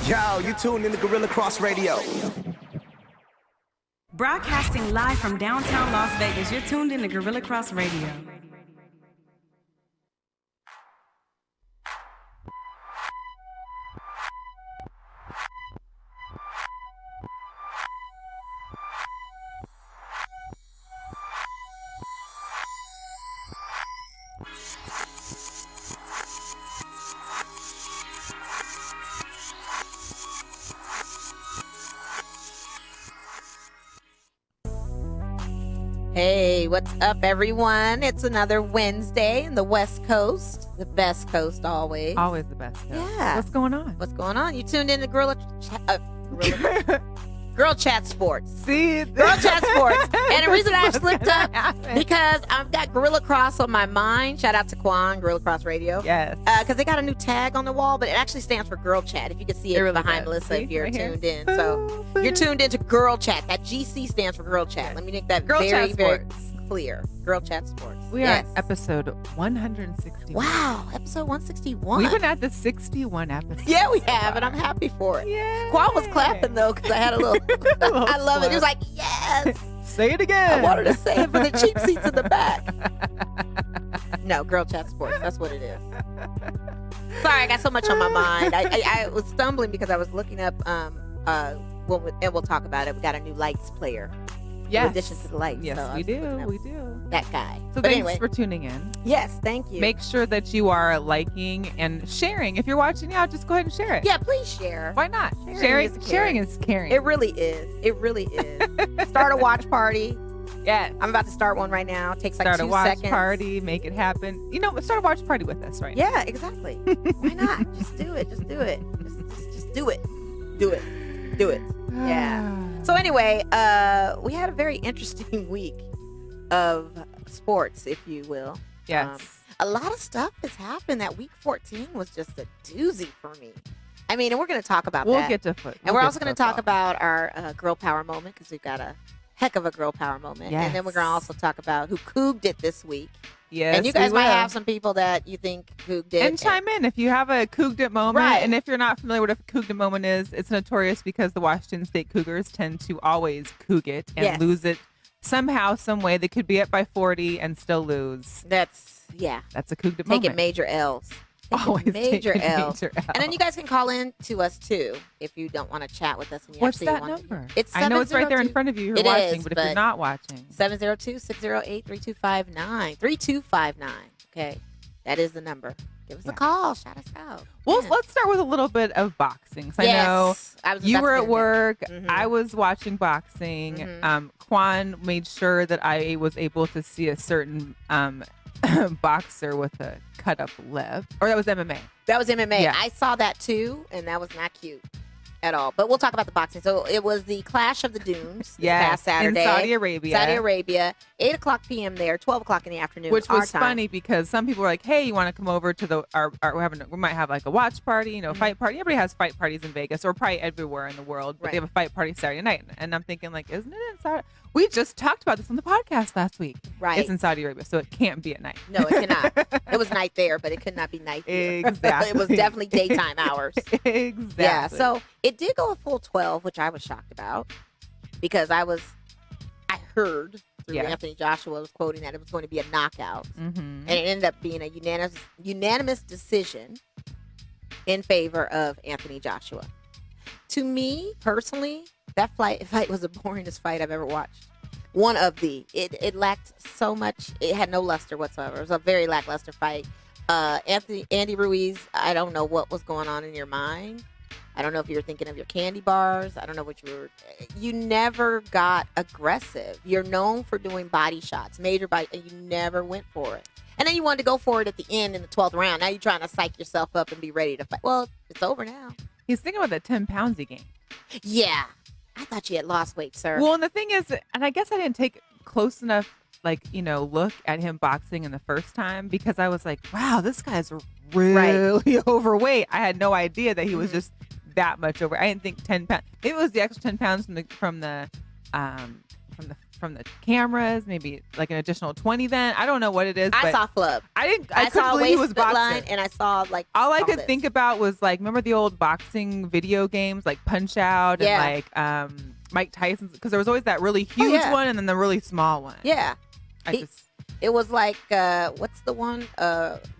Yo, you tuned in to Guerilla Cross Radio. Broadcasting live from downtown Las Vegas, you're tuned in to Guerilla Cross Radio. Hey, what's up, everyone? It's another Wednesday in the West Coast, the best coast always. Always the best coast. Yeah. What's going on? What's going on? You tuned in to Girlchatsports. See? Girlchatsports. And the reason I slipped up, because I've got Guerilla Cross on my mind. Shout out to Kwon, Guerilla Cross Radio. Yes. Because they got a new tag on the wall, but it actually stands for Girl Chat. If you can see it, It really behind does. Melissa, See? if you're Right here. tuned in. So you're tuned into Girl Chat. That GC stands for Girl Chat. Let me make that very, very Girlchatsports. clear. Girlchatsports. We are at episode 161. Wow, episode 161. We've been at the 61 episodes. Yeah, we have, and I'm happy for it. Yeah. Kwon was clapping, though, because I had a little, I love it. He was like, yes. Say it again. I wanted to say it for the cheap seats in the back. No, Girlchatsports. That's what it is. Sorry, I got so much on my mind. I was stumbling because I was looking up, and we'll talk about it. We got a new lights player. Yes. In addition to the lights. Yes, so I we was looking do. up We do. That guy. So But thanks anyway, for tuning in. yes, thank you. Make sure that you are liking and sharing. If you're watching now, just go ahead and share it. Yeah, please share. Why not? Sharing Sharing is is caring. It really is. It really is. Start a watch party. Yes. I'm about to start one right now. It takes like Start 2 a watch seconds. party. Make it happen. You know, start a watch party with us right now. Yeah, exactly. Why not? Just do it. Just do it. Just do it. Do it. Do it. Yeah. So anyway, we had a very interesting week of sports, if you will. Yes. A lot of stuff has happened. That week 14 was just a doozy for me. I mean, and we're going to talk about We'll that. get to foot. And we're also going to talk about our girl power moment, because we've got a heck of a girl power moment. Yes. And then we're going to also talk about who cooged it this week. Yes, and you guys we might will. have some people that you think cooged it. And chime in if you have a cooged it moment. Right. And if you're not familiar with what a cooged it moment is, it's notorious because the Washington State Cougars tend to always coog it and Yes. lose it somehow, some way. They could be up by 40 and still lose. That's That's a cooged it moment. taking major L's. Always major taking L's. major L's. And then you guys can call in to us too if you don't want to chat with us. And you What's actually that want number? It's I know it's right there in 702 front of you. You're It watching, is, but if you're not watching, 702-608-3259. 3259. Okay, that is the number. Give us a call. Shout us out. well, Yeah. let's start with a little bit of boxing. 'Cause Yes. I know I was you about were to at get there. work. Mhm. I was watching boxing. Mhm. Kwon made sure that I was able to see a certain boxer with a cut up lip, or that was MMA. That was MMA. Yeah. I saw that too, and that was not cute at all. But we'll talk about the boxing. So it was the Clash of the Dunes this past Saturday. in Saudi Arabia. 8:00 p.m. there, 12 o'clock in the afternoon. Which our was time. funny because some people were like, "Hey, you want to come over to we might have like a watch party, Mm-hmm. fight party. Everybody has fight parties in Vegas, or probably everywhere in the world, but Right. they have a fight party Saturday night." And I'm thinking, like, isn't it in Saudi? We just talked about this on the podcast last week. Right. It's in Saudi Arabia, so it can't be at night. No, it cannot. It was night there, but it could not be night here. Exactly. It was definitely daytime hours. Exactly. Yeah, so it did go a full 12, which I was shocked about because I heard through Yeah. Anthony Joshua was quoting that it was going to be a knockout. Mm-hmm. And it ended up being a unanimous decision in favor of Anthony Joshua. To me, personally, that fight was the boringest fight I've ever watched. It lacked so much. It had no luster whatsoever. It was a very lackluster fight. Andy Ruiz, I don't know what was going on in your mind. I don't know if you were thinking of your candy bars. I don't know what you never got aggressive. You're known for doing body shots, major body, and you never went for it. And then you wanted to go for it at the end in the 12th round. Now you're trying to psych yourself up and be ready to fight. Well, it's over now. He's thinking about the 10 pounds he gained. Yeah. I thought you had lost weight, sir. Well, and the thing is, and I guess I didn't take close enough, look at him boxing in the first time because I was like, wow, this guy's really overweight. I had no idea that he was just that much over. I didn't think 10 pounds. Maybe it was the extra 10 pounds from the from the cameras, maybe like an additional 20 then. I don't know what it is. I but saw flub. I couldn't saw believe he was waist boxing. line, and I saw like all I could this. think about was like, remember the old boxing video games like Punch Out and like Mike Tyson's, because there was always that really huge one and then the really small one. Yeah. It was like what's the one?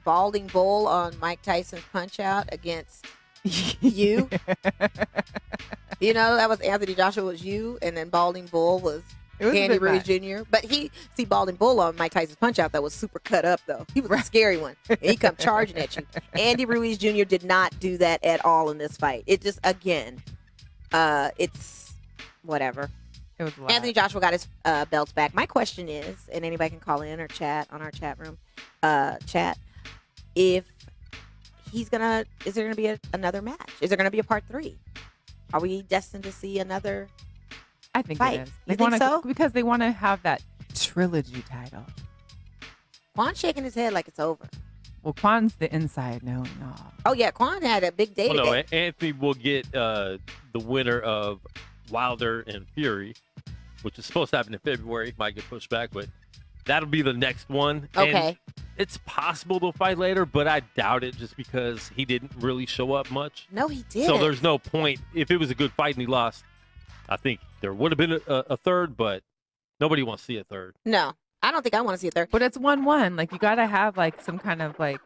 Balding Bull on Mike Tyson's Punch Out against you. You know, that was Anthony Joshua was you, and then Balding Bull was Andy Ruiz Jr. But Balding Bull on Mike Tyson's Punch Out that was super cut up though. He was a scary one. And he come charging at you. Andy Ruiz Jr. did not do that at all in this fight. It just it's whatever. It was a lot. Anthony Joshua got his belts back. My question is, and anybody can call in or chat on our chat room, if is there gonna be another match? Is there gonna be a part 3? Are we destined to see another? I think fight? it is. You think so? Because they want to have that trilogy title. Kwon's shaking his head like it's over. Well, Kwon's the inside knowing all. Oh yeah, Kwon had a big day today. Anthony will get the winner of Wilder and Fury, which is supposed to happen in February. Might get pushed back, but that'll be the next one. Okay. And it's possible they'll fight later, but I doubt it just because he didn't really show up much. No, he didn't. So there's no point. If it was a good fight and he lost, I think there would have been a third, but nobody wants to see a third. No, I don't think I want to see a third. But it's 1-1. Like, you got to have like some kind of like,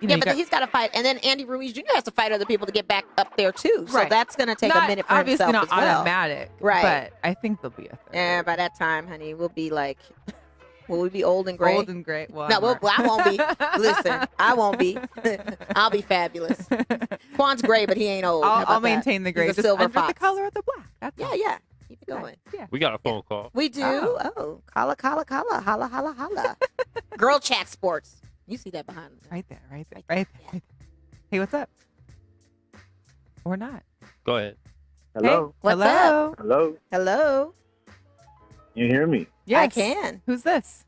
you know, but he's got to fight, and then Andy Ruiz Jr. has to fight other people to get back up there too. So Right. that's going to take a minute for obviously himself not as well. automatic, Right. But I think there'll be a third. Yeah, by that time, honey, we'll be like, will we be old and gray? Old and great. Well, No, I won't be. Listen, I won't be. I'll be fabulous. Kwon's gray, but he ain't old. How about I'll that? maintain the gray. He's a Just silver under fox. the color of the black. That's all. Yeah. Keep it going. Yeah. We got a phone call. We do. Oh. Holla, holla. Girlchatsports. You see that behind me? Right there. Hey, what's up? Or not? Go ahead. Hello. Hey, What's hello. up? Hello. Hello. You hear me? Yes. I can. Who's this?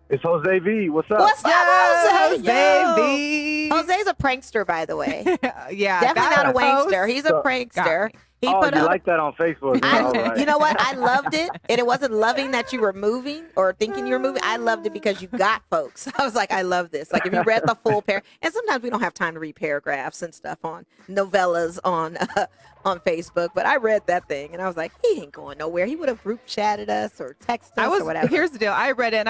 It's Jose V. What's up? What's up, Jose? Yo. baby? Jose's a prankster, by the way. Yeah. Definitely not a post wankster. He's a So- prankster. He Oh, put you up. like that on Facebook? All right. You know what? I loved it. And it wasn't loving that you were moving or thinking you were moving. I loved it because you got folks. I was like, I love this. Like if you read the full and sometimes we don't have time to read paragraphs and stuff on novellas on Facebook. But I read that thing and I was like, he ain't going nowhere. He would have group chatted us or texted us or whatever. Here's the deal. I read it and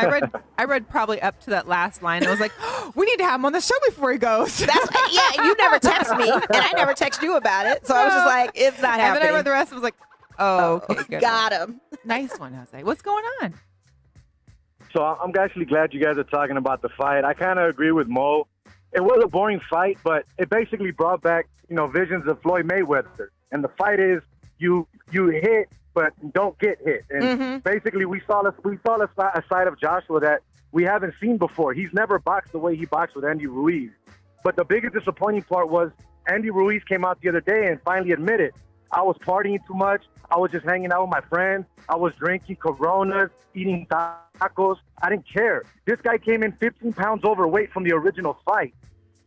I read probably up to that last line. And I was like, we need to have him on the show before he goes. Yeah, you never text me and I never text you about it. So I was just like, it's not happening. And then I read the rest and was like, oh, okay, good. Got him. Nice one, Jose. What's going on? So I'm actually glad you guys are talking about the fight. I kind of agree with Mo. It was a boring fight, but it basically brought back, visions of Floyd Mayweather. And the fight is you hit, but don't get hit. And basically we saw a side of Joshua that we haven't seen before. He's never boxed the way he boxed with Andy Ruiz. But the biggest disappointing part was Andy Ruiz came out the other day and finally admitted, I was partying too much. I was just hanging out with my friends. I was drinking Coronas, eating tacos. I didn't care. This guy came in 15 pounds overweight from the original fight.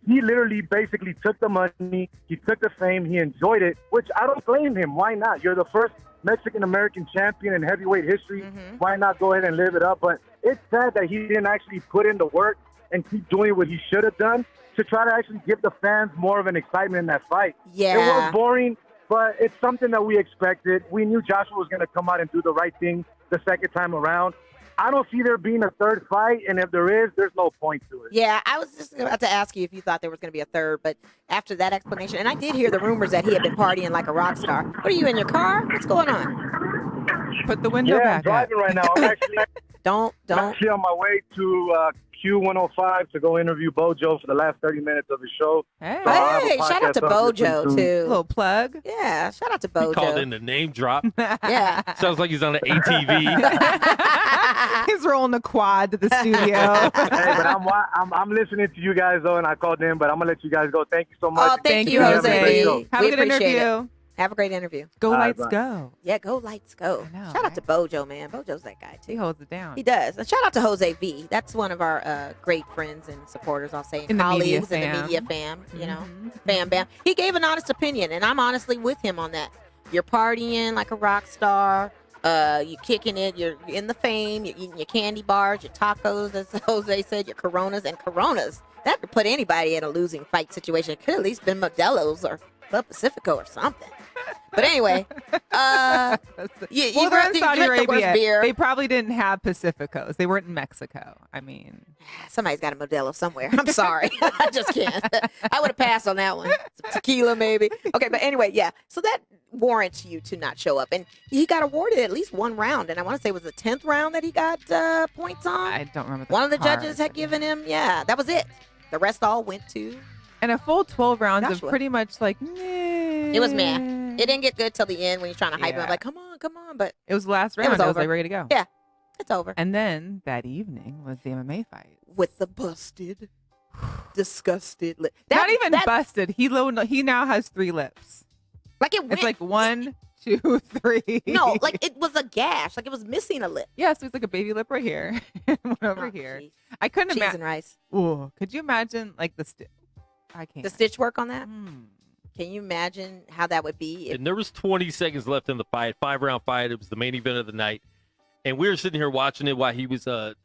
He literally basically took the money. He took the fame. He enjoyed it, which I don't blame him. Why not? You're the first Mexican-American champion in heavyweight history. Why not go ahead and live it up? But it's sad that he didn't actually put in the work and keep doing what he should have done to try to actually give the fans more of an excitement in that fight. Yeah. It was boring, but it's something that we expected. We knew Joshua was going to come out and do the right thing the second time around. I don't see there being a third fight, and if there is, there's no point to it. Yeah, I was just about to ask you if you thought there was going to be a third, but after that explanation, and I did hear the rumors that he had been partying like a rock star. What are you in your car? What's going on? Put the window I'm back up. driving right now. I'm actually Don't. actually on my way to Q105 to go interview Bojo for the last 30 minutes of his show. Hey, So I'll have a Hey, shout out to podcast up Bojo soon. little too. plug. Yeah, shout out to He Bojo. called in the name drop. Yeah. Sounds like he's on an ATV. He's rolling a quad to the studio. Hey, but I'm listening to you guys though, and I called in, but I'm gonna let you guys go. Thank you so much. Oh, thank you, Have a Jose. great show. Have We a good appreciate interview. it. Have a great interview. Go All right, Lights bye. go. Yeah, go Lights go. I know, Shout out to Bojo, man. Bojo's that guy He too. holds it down. He does. And shout out to Jose V. That's one of our great friends and supporters, I'll say, and In the media colleagues in the fam. media fam, Mhm. fam bam. He gave an honest opinion, and I'm honestly with him on that. You're partying like a rock star. You kicking it. You're in the fame. You're eating your candy bars, your tacos, as Jose said, your Coronas and Coronas. That could put anybody in a losing fight situation. It could at least been Modelo's or Club Pacifico or something. But anyway, Well, they're in Saudi drink the worst Arabia. beer. They probably didn't have Pacificos. They weren't in Mexico. I mean, Somebody's got a Modelo somewhere. I'm sorry. I just can't. I would have passed on that one. Some tequila, maybe. Okay, but anyway, yeah. So that warrants you to not show up. And he got awarded at least one round. And I want to say it was the 10th round that he got points on. I don't remember. One of the judges had given him, that was it. The rest all went to. And a full 12 rounds Joshua. of pretty much like, meh. It was meh. It didn't get good till the end when you're trying to hype him up, like, come on. But It was the last It round. was I was over. like ready to go. Yeah. it's over. And then that evening was the MMA fight. With the busted, disgusted lip. Not even busted. He now has 3 lips. Like it went. It's like 1, 2, 3. No, like it was a gash. Like it was missing a lip. Yeah, so it's like a baby lip right here, and one over Oh, here. geez. I couldn't Cheese imagine. and rice. Ooh, could you imagine like I can't. The stitch work on that. Mm. Can you imagine how that would be? And there was 20 seconds left in the fight, 5-round fight. It was the main event of the night. And we were sitting here watching it while he was, doing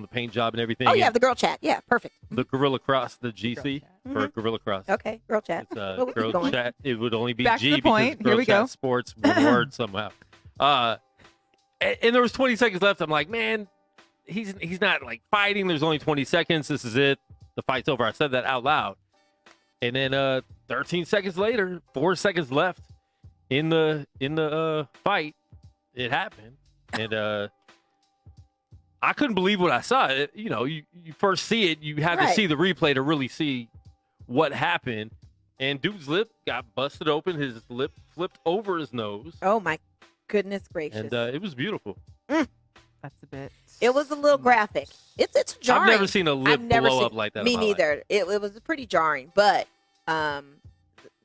the paint job and everything. Oh, yeah, And the girl chat. Yeah, perfect. the Guerilla Cross, the GC for Mhm. Guerilla Cross. Okay, girl chat. It's Well, we keep Girl going. Chat. It would only be Back to G the point. because Here we go. Girlchatsports, one word somehow. And there was 20 seconds left. I'm like, man, he's not like fighting. There's only 20 seconds. This is it. The fight's over. I said that out loud. And then 13 seconds later, 4 seconds left in the fight, it happened. And I couldn't believe what I saw. You first see it, you have to Right. see the replay to really see what happened. And dude's lip got busted open. His lip flipped over his nose. Oh, my goodness gracious. And it was beautiful. That's a bit. It was a little graphic. It's jarring. I've never seen a lip blow up like that. Me in my life. neither. It was pretty jarring, but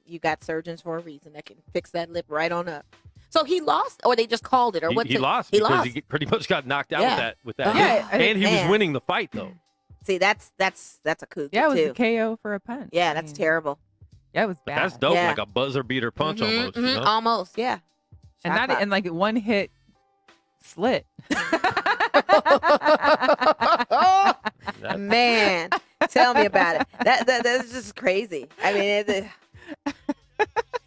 you got surgeons for a reason that can fix that lip right on up. So he lost, or they just called it, or what? He lost He because lost. he pretty much got knocked out Yeah. with that. Yeah, and he was man. winning the fight though. See, that's a coup Yeah, it was too. a KO for a punch. Yeah, I that's mean, terrible. Yeah, it was But bad. that's dope, Yeah. like a buzzer beater punch Mhm, almost. mhm, almost, yeah. And Shot not clock. and like one hit slit. That- Man, tell me about it. That's just crazy. I mean,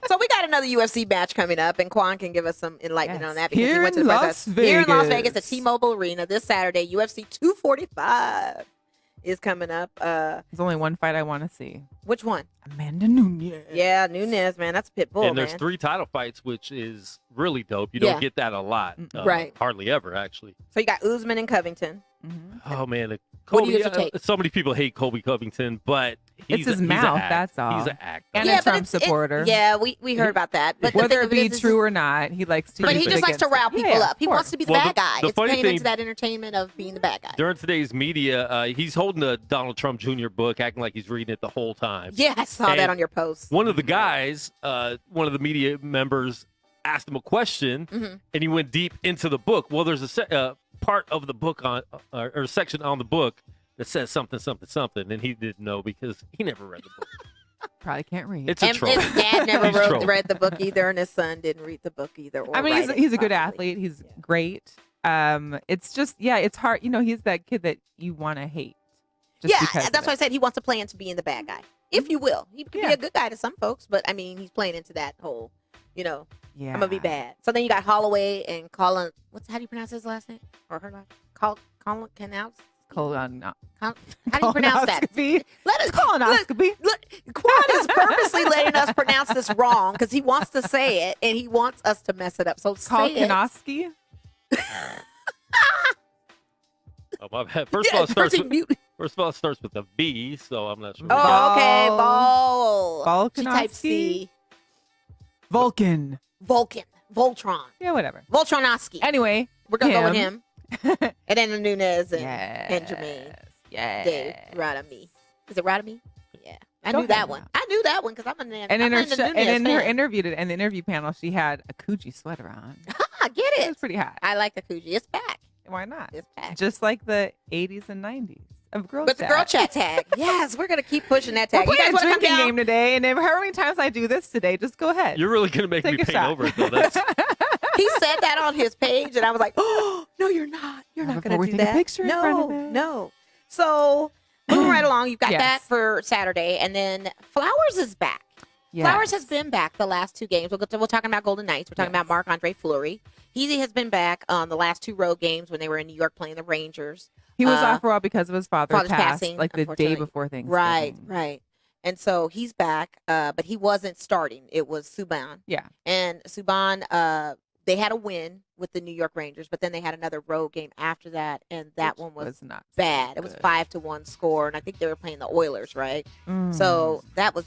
so we got another UFC match coming up, and Kwon can give us some enlightenment Yes. on that because he Here went to in the Las press. Here in Las Vegas Vegas. at T-Mobile Arena this Saturday. UFC 245 is coming up. There's only one fight I want to see. Which one? Amanda Nunes. Yeah, Nunez, man, that's a pit bull, and there's man. 3 title fights, which is really dope. You Yeah. don't get that a lot, Right. Hardly ever, actually. So you got Usman and Covington. Mhm. Oh man, What Kobe. do you have to take? So many people hate Kobe Covington, but It's his he's an mouth, act. that's all. He's an actor. And Yeah, a but Trump supporter. Yeah, we heard about that. But the Whether thing it of be is true or not, he likes to. but he use it just likes to against rile them. people Yeah, up. He of wants to be the Well, bad guy. the It's funny playing thing- into that entertainment of being the bad guy. During today's media, he's holding a Donald Trump Jr. book, acting like he's reading it the whole time. Yeah, I saw that And on your post. One of the guys, one of the media members, asked him a question, Mhm. and he went deep into the book. Well, there's a part of the book or a section on the book that says something, and he didn't know because he never read the book. Probably can't read. It's a And troll. his dad never He's trolling. read the book either, and his son didn't read the book either. Or I mean, write it, he's a good possibly. athlete. He's great. It's just it's hard. He's that kid that you want to hate. Just Yeah, because that's why I said he wants to play into being the bad guy, if you will. He could be Yeah. a good guy to some folks, but I mean, he's playing into that whole, Yeah. I'm gonna be bad. So then you got Holloway and Colin. How do you pronounce his last name or her last? Colin Canals. Colon. How do you pronounce that? Colonoscopy. Let us Colonoscopy. Look, Kwon is purposely letting us pronounce this wrong because he wants to say it and he wants us to mess it up. So say it. Kolonosky. Oh, my bad. First of all, it starts with a V, so I'm not sure. Oh, okay. Ball. Ball. She typed Volkanovsky? C. Vulcan. Vulcan. Voltron. Yeah, whatever. Voltronovsky. Anyway, We're going to go with him. And then the Nunez and yes. Jermaine. Yes. Dave Radamy. Is it Radamy? Yeah. I Go knew that ahead one. now. I knew that one because I'm a And in her I'm a Nunez and in her fan. interview and the interview panel, she had a Coogee sweater on. Ah, get It it. was pretty hot. I like the Coogee. It's back. Why not? It's back. Just like the 80s and 90s of girl But the chat. girl chat tag. Yes, we're going to keep pushing that We're tag. You playing guys a want to come drinking down? game today, and however many times I do this today, just go ahead. You're really gonna make Take me a paint shot. over it though. That's He said that on his page, and I was like, "Oh, no, you're not. You're not going to do take a that." picture in front of it. No. So moving right along, you've got Yes. that for Saturday, and then Flowers is back. Yes. Flowers has been back the last 2 games. We're talking about Golden Knights. We're talking about Marc-Andre Fleury. He has been back on the last 2 road games when they were in New York playing the Rangers. He was off for a while because of his father's passing, like the day unfortunately. before Thanksgiving. Right. And so he's back, but he wasn't starting. It was Subban. Yeah. And Subban, they had a win with the New York Rangers, but then they had another road game after that, and that one was not bad. It was 5-1 score, and I think they were playing the Oilers, right? So that was,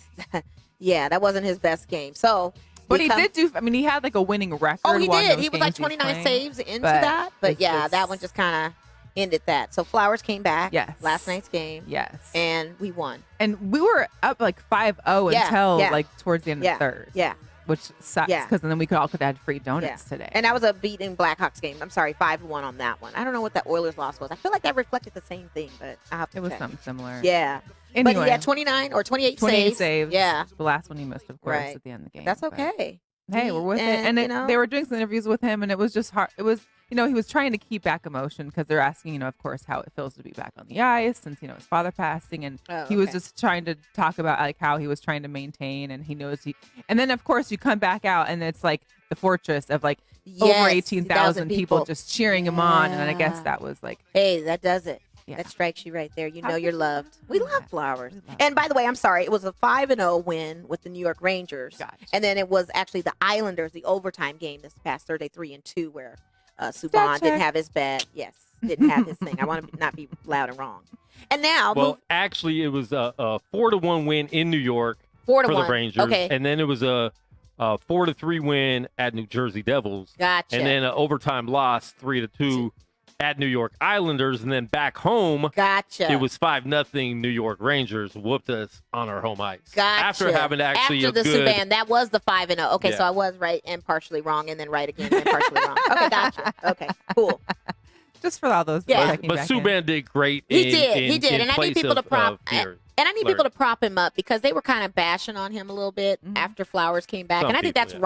that wasn't his best game. So, but he did do. I mean, he had like a winning record. Oh, he while did. those He was like games 29 playing. saves into But that, but it's yeah, just- that one just kind of ended that. So Flowers came back. Yes. Last night's game. Yes. And we won. And we were up like 5-0 Yeah, until yeah. like towards the end of the third. Yeah. Which sucks Yeah. because then we could have had free donuts today. And that was a beating Blackhawks game. I'm sorry, 5-1 on that one. I don't know what that Oilers loss was. I feel like that reflected the same thing, but I have to it was check. something similar. Yeah. Anyway, But he had 29 or 28 28 saves. Yeah. The last one he missed, of course, Right. at the end of the game. That's but- okay. Hey, we're with it. And you know, they were doing some interviews with him, and it was just hard. It was, he was trying to keep back emotion because they're asking, of course, how it feels to be back on the ice since, his father passing. And he was just trying to talk about like how he was trying to maintain, and he knows and then, of course, you come back out, and it's like the fortress of like over Yes, 18,000 people just cheering him on. And I guess Yeah. that was like, hey, that does it. Yeah. That strikes you right there. You know How you're could- loved. We love Flowers. And by the way, I'm sorry. It was a 5-0 win with the New York Rangers. Gotcha. And then it was actually the Islanders, the overtime game this past Thursday, 3-2, where Subban Stat didn't check. have his bet. Yes, didn't have his thing. I want to not be loud and wrong. And now, Well, actually, it was a 4-1 win in New York 4-1 for the Rangers, Okay, and then it was a 4-3 win at New Jersey Devils, gotcha. and then an overtime loss 3-2 at New York Islanders, and then back home gotcha. it was 5-0 New York Rangers whooped us on our home ice Gotcha. after having actually after a the good. Subban, that was the 5-0. Okay, Yeah. so I was right and partially wrong, and then right again and partially wrong. Okay, gotcha. Okay, cool. just for all those. Yeah. checking But back in. Subban did great. He in did, and I need place people to of, prop. Fury. And I need Fleury. people to prop him up because they were kind of bashing on him a little bit after Flowers came back. Some And I think people, that's yeah.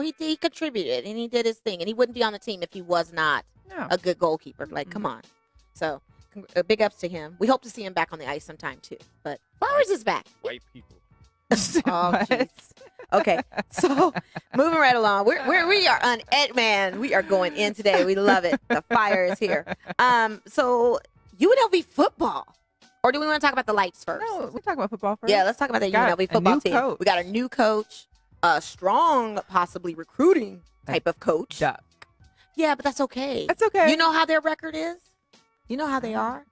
wrong. He contributed and he did his thing. And he wouldn't be on the team if he was not No. a good goalkeeper. Like, come on. So, big ups to him. We hope to see him back on the ice sometime, too. But Flowers is back. White people. Oh, What? jeez. Okay, so moving right along, we are on Ed Man. We are going in today. We love it. The fire is here. So UNLV football, or do we want to talk about the lights first? No, we talk about football first. Yeah, let's talk about the Got UNLV a football new team. coach. We got a new coach, a strong, possibly recruiting type of coach. Duck. Yeah, but that's okay. That's okay. You know how their record is. You know how they are.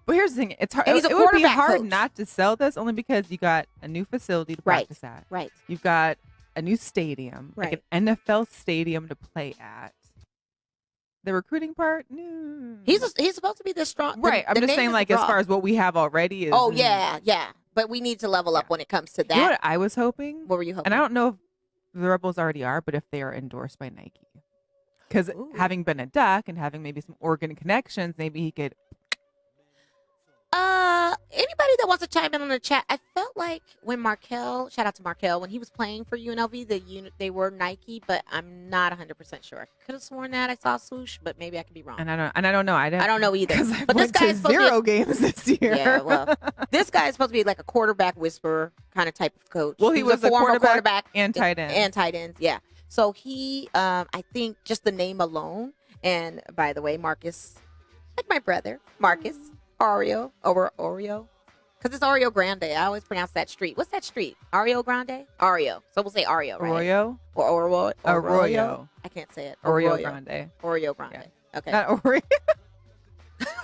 But here's the thing: it's hard. And he's a It would be quarterback hard coach. not to sell this, only because you got a new facility to Right. practice at. Right. You've got a new stadium, like an NFL stadium to play at. The recruiting part, no. He's supposed to be this strong. Right. I'm the just name saying, is like, the as draw. far as what we have already is. Oh yeah. But we need to level up when it comes to that. You know what I was hoping? What were you hoping? And I don't know if the Rebels already are, but if they are endorsed by Nike. Because Ooh. having been a Duck and having maybe some Oregon connections, maybe he could. Anybody that wants to chime in on the chat, I felt like when Markel, shout out to Markel, when he was playing for UNLV, they were Nike, but I'm not 100% sure. I could have sworn that I saw swoosh, but maybe I could be wrong. And I don't know. I don't know either. Because I But this went to guy's supposed to be 0 games this year. Yeah, well, this guy is supposed to be like a quarterback whisperer kind of type of coach. Well, he was a a former quarterback and tight end. And tight ends, yeah. So he, I think just the name alone, and by the way, Marcus, like my brother, Marcus, Oreo, over Oreo. Because it's Oreo Grande. I always pronounce that street. What's that street? Oreo Grande? Oreo. So we'll say Oreo, right? Arroyo? Or Arroyo. I can't say it. Oreo Grande. Oreo Grande. Okay. Not Oreo.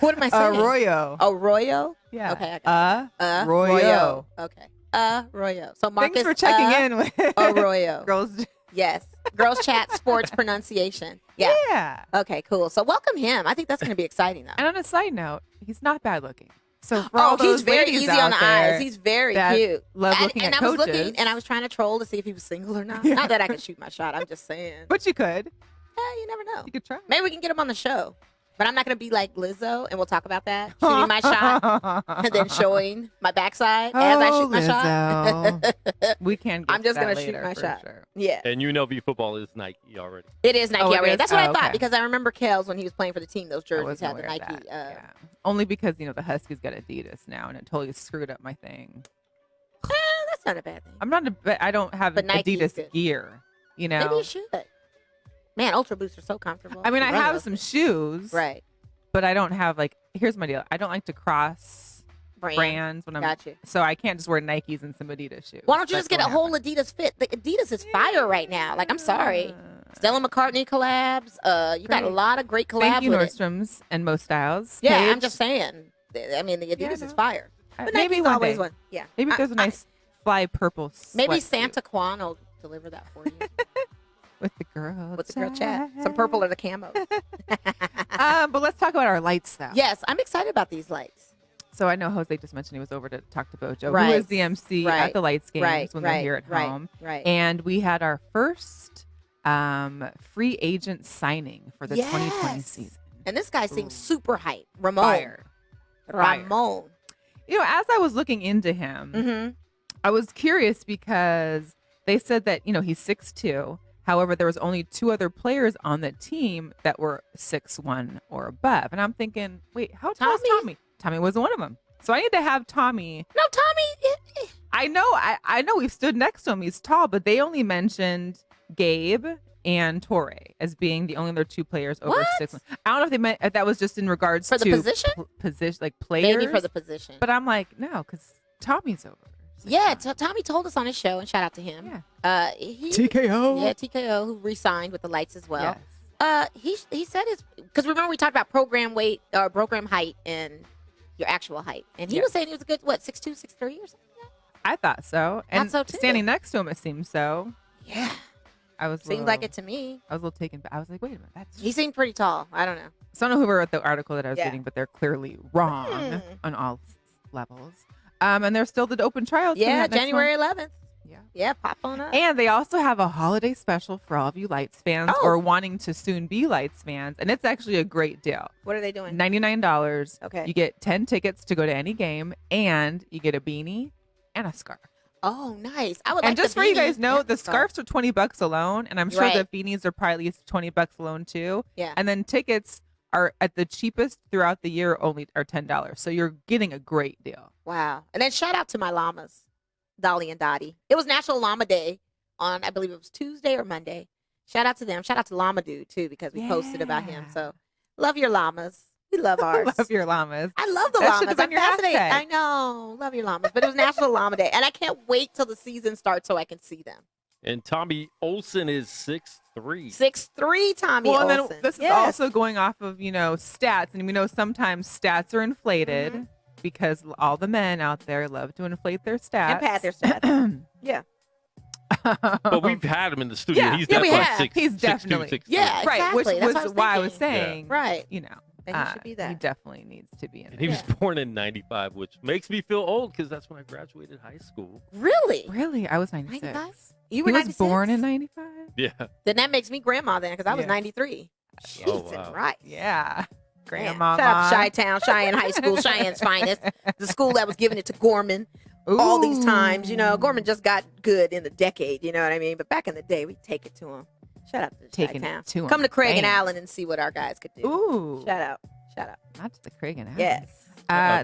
What am I saying? Arroyo. Arroyo? Yeah. Okay, I got Arroyo. Okay. Arroyo. So Marcus. Thanks for checking in with Arroyo. Girls. Yes. Girls Chat Sports pronunciation. Yeah. Yeah. Okay, cool. So welcome him. I think that's going to be exciting, though. And on a side note, he's not bad looking. So for all Oh, those he's very ladies easy out on the there eyes. He's very that cute. love And, looking and at I was coaches. looking, and I was trying to troll to see if he was single or not. Not that I could shoot my shot. I'm just saying. But you could. You never know. You could try. Maybe we can get him on the show. But I'm not going to be like Lizzo, and we'll talk about that. Shooting my shot and then showing my backside as I shoot my shot. We can. Get I'm just going gonna to shoot my shot. Sure. Yeah. And UNLV football is Nike already. It is Nike Oh, it already. is? That's what I Oh, thought okay. because I remember Kels when he was playing for the team. Those I jerseys wasn't had the aware of Nike. that. Yeah. Only because the Huskies got Adidas now, and it totally screwed up my thing. That's not a bad thing. I'm not I don't have But Nike's Adidas good. gear. Maybe you should. Man, Ultra Boosts are so comfortable. I mean, I Run have those some things. shoes, Right. but I don't have here's my deal. I don't like to cross brands when I'm. Got you. So I can't just wear Nikes and some Adidas shoes. Why don't you That's just get a what whole happened. Adidas fit? The Adidas is fire right now. Like, I'm sorry. Stella McCartney collabs. You got a Great. lot of great collabs Thank you, with it. Nordstrom's and Most Styles. Yeah, I'm Paige. just saying. I mean, the Adidas is fire. But Maybe Nike's one always day. one. Yeah. Maybe there's a nice fly purple. Maybe sweatsuit Santa Kwon will deliver that for you with the girl. with the girl chat. Some purple or the camo. But let's talk about our lights, though. Yes, I'm excited about these lights. So I know Jose just mentioned he was over to talk to Bojo, who Right. is the MC at the Lights games when they're here at home. Right. And we had our first free agent signing for the 2020 season. And this guy seems super hype. Ramon. Fire. Ramon. As I was looking into him, Mm-hmm. I was curious because they said that, he's 6'2". However, there was only 2 other players on the team that were 6'1" or above. And I'm thinking, wait, how tall is Tommy? Tommy wasn't one of them. So I need to have Tommy. No, Tommy. I know we've stood next to him. He's tall, but they only mentioned Gabe and Torre as being the only other 2 players over What? 6'1". I don't know if they meant if that was just in regards For to the position? position, like players. Maybe for the position. But I'm like, no, because Tommy's over. Yeah, Tommy told us on his show, and shout out to him. Yeah. TKO. Yeah, TKO, who re-signed with the Lights as well. Yes. He said because remember we talked about program weight or program height and your actual height, and he was saying he was a good 6'2", 6'3" or something like that. I thought so. And so, too. standing next to him, it seemed so. Yeah, I was seemed like it to me. I was a little taken back. I was like, wait a minute, He seemed pretty tall. I don't know. So I don't know who wrote the article that I was Yeah. reading, but they're clearly wrong on all levels. And there's still the open trials. coming Yeah, up next January month. 11th. Yeah. Yeah, pop on up. And they also have a holiday special for all of you Lights fans or wanting to soon be Lights fans. And it's actually a great deal. What are they doing? $99. Okay. You get 10 tickets to go to any game, and you get a beanie and a scarf. Oh, nice. I would And like just the for you beanie guys know, and the scarf. scarves are $20 alone, and I'm sure Right. the beanies are probably at least $20 alone too. Yeah. And then tickets are at the cheapest throughout the year only are $10. So you're getting a great deal. Wow. And then shout out to my llamas, Dolly and Dottie. It was National Llama Day on, I believe it was Tuesday or Monday. Shout out to them. Shout out to Llama Dude, too, because we posted about him. Yeah. So love your llamas. We love ours. Love your llamas. I love the That should llamas. have been I'm your fascinated. hashtag. I know. Love your llamas. But it was National Llama Day. And I can't wait till the season starts so I can see them. And Tommy Olsen is 6'3". 6'3", Tommy Well, and Olsen. then this is Yes. also going off of, stats. And we know sometimes stats are inflated Mm-hmm. because all the men out there love to inflate their stats. And pad their stats. Yeah. But we've had him in the studio. Yeah. He's Yeah, we definitely have. 6'2", He's definitely- 6'3". Yeah, Right, which exactly. That's was what I was why I was thinking. saying, Right. Then he should be he that. definitely needs to be in And there. he was born in 95, which makes me feel old because that's when I graduated high school. Really? Really? I was 96. 95? You He were was 96? born in 95? Yeah. Then that makes me grandma then, because I was Yeah. 93. Oh, Jesus, wow. right. Yeah. Man, Grandma. shout out to Chi-Town, Cheyenne High School, Cheyenne's finest. The school that was giving it to Gorman all these times. Gorman just got good in the decade, you know what I mean? But back in the day, we take it to him. Shout out to Taking Chi-Town. it to him. Come to Craig and Bang. Allen and see what our guys could do. Ooh. Shout out. Shout out. Not to the Craig and Allen. Yes.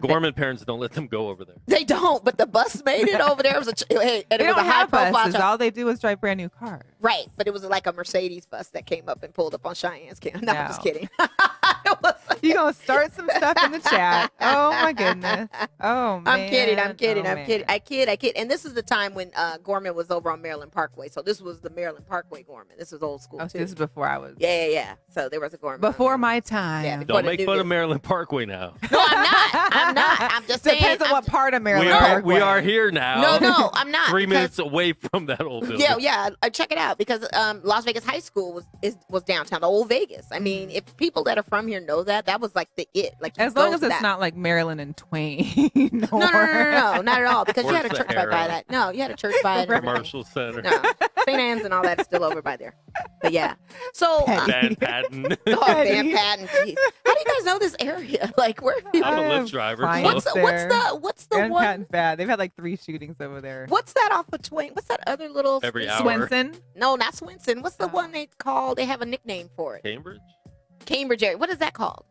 Gorman parents don't let them go over there. They don't, but the bus made it over there. It was and They it was don't a high have profile buses. shot. All they do is drive brand new cars. Right, but it was like a Mercedes bus that came up and pulled up on Cheyenne's camp. No, I'm just No. kidding. It was like- You gonna start some stuff in the chat? Oh my goodness! Oh man! I'm kidding. I'm kidding. Oh, I'm man. kidding. I kid. And this is the time when Gorman was over on Maryland Parkway. So this was the Maryland Parkway Gorman. This was old school Oh, so too. this is before I was. Yeah. So there was a Gorman. Before on my time. Yeah, before Don't the make new fun of business. Maryland Parkway now. No, I'm not. I'm not. I'm just saying. Depends on I'm what part of Maryland. We are, Parkway. we are here now. No, I'm not. 3 because- minutes away from that old building. Yeah. Check it out because Las Vegas High School was downtown, the old Vegas. I mean, if people that are from here know that was like the it. Like you As long go as to it's that. not like Maryland and Twain. No, not at all. Because you Or had a church right by Sahara. that. No, you had a church by it. and everything. Commercial center. No. St. Anne's and all that's still over by there. But yeah. So Van Patten. Van Patten. Geez. How do you guys know this area? Like where? I'm a Lyft driver. What's So. the Van one? Patten's bad. They've had like 3 shootings over there. What's that off of Twain? What's that other little? Every hour. Swenson? No, not Swenson. What's the one they call? They have a nickname for it. Cambridge? Cambridge area. What is that called?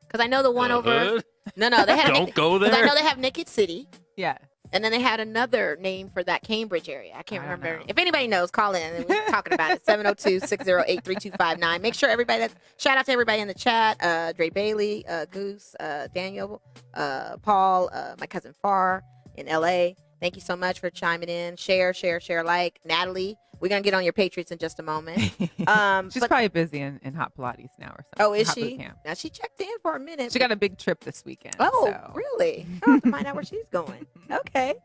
Because I know the one over. Hood? No, they had. Don't go there. I know they have Naked City. Yeah. And then they had another name for that Cambridge area. I can't remember. know. If anybody knows, call in. We're talking about it. 702-608-3259. Make sure everybody. Shout out to everybody in the chat. Dre Bailey, Goose, Daniel, Paul, my cousin Far in LA. Thank you so much for chiming in. Share, like. Natalie, we're going to get on your Patriots in just a moment. She's probably busy in hot Pilates now or something. Oh, is hot she? boot camp. Now, she checked in for a minute. She got a big trip this weekend. Oh, so. really? I'll have to find out where she's going. Okay.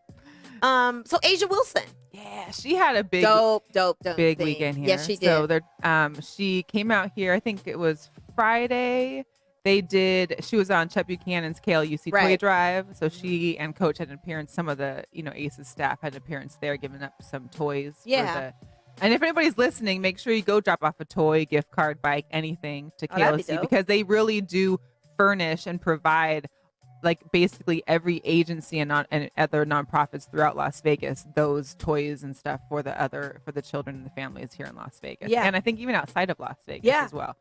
So Asia Wilson. Yeah, she had a big Dope big thing. weekend here. Yes, she did. So she came out here, I think it was Friday. She was on Chet Buchanan's KLUC Toy Right. Drive. So she and Coach had an appearance. Some of the, Aces staff had an appearance there, giving up some toys. Yeah. And if anybody's listening, make sure you go drop off a toy, gift card, bike, anything to that'd be KLC dope. because they really do furnish and provide like basically every agency and other nonprofits throughout Las Vegas those toys and stuff for the children and the families here in Las Vegas. Yeah. And I think even outside of Las Vegas Yeah. as well.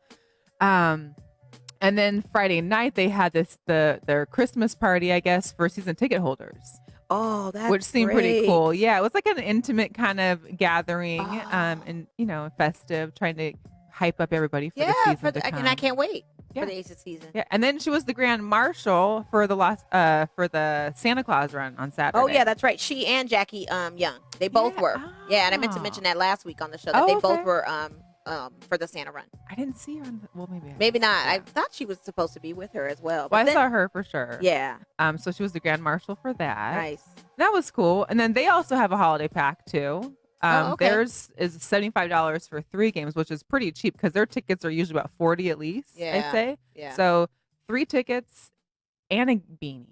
And then Friday night they had their Christmas party, I guess, for season ticket holders. Oh, that's which seemed pretty cool. Yeah, it was like an intimate kind of gathering, and festive, trying to hype up everybody for the season to come. and I can't wait Yeah. for the Aces season. Yeah, and then she was the grand marshal for the Santa Claus run on Saturday. Oh yeah, that's right. She and Jackie Young, they both were. Yeah, and I meant to mention that last week on the show that they both were for the Santa run. I didn't see her. Maybe. Maybe not. Yeah. I thought she was supposed to be with her as well. Well, But I saw her for sure. Yeah. So she was the grand marshal for that. Nice. That was cool. And then they also have a holiday pack too. Okay. Theirs is $75 for 3 games, which is pretty cheap because their tickets are usually about $40 at least. Yeah. I'd say. Yeah. So 3 tickets and a beanie.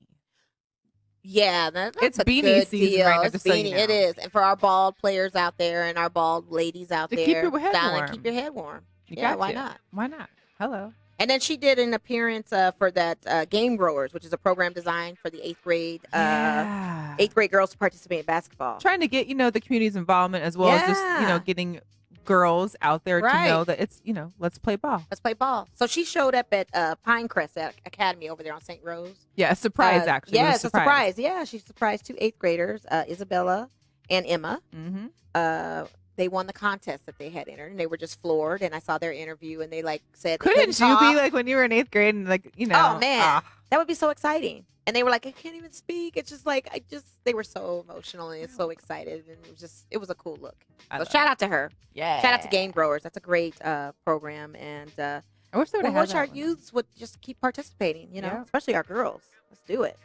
Yeah, that's It's a beanie good season deal. right now, It's just so you beanie. know. It is, and for our bald players out there and our bald ladies out To there, keep your head darling, warm. keep your head warm. You Yeah, got why to. not? Why not? Hello. And then she did an appearance for that Game Growers, which is a program designed for the 8th grade Yeah. 8th grade girls to participate in basketball. Trying to get the community's involvement as well as Yeah. just getting girls out there Right. to know that it's let's play ball. Let's play ball. So she showed up at Pinecrest Academy over there on St. Rose. Yeah, a surprise actually. Yeah, It was it's a surprise. Yeah, she surprised 2 8th graders, Isabella and Emma. Mm-hmm. They won the contest that they had entered, and they were just floored. And I saw their interview, and they said, Couldn't you talk. be like when you were in 8th grade and Oh man, that would be so exciting. And they were like, I can't even speak. It's just like they were so emotional and so excited, and it was a cool look. So shout out to her. Yeah. Shout out to Game Growers. That's a great program, and I wish they would have wish our that one. youths would just keep participating. Yeah. Especially our girls. Let's do it.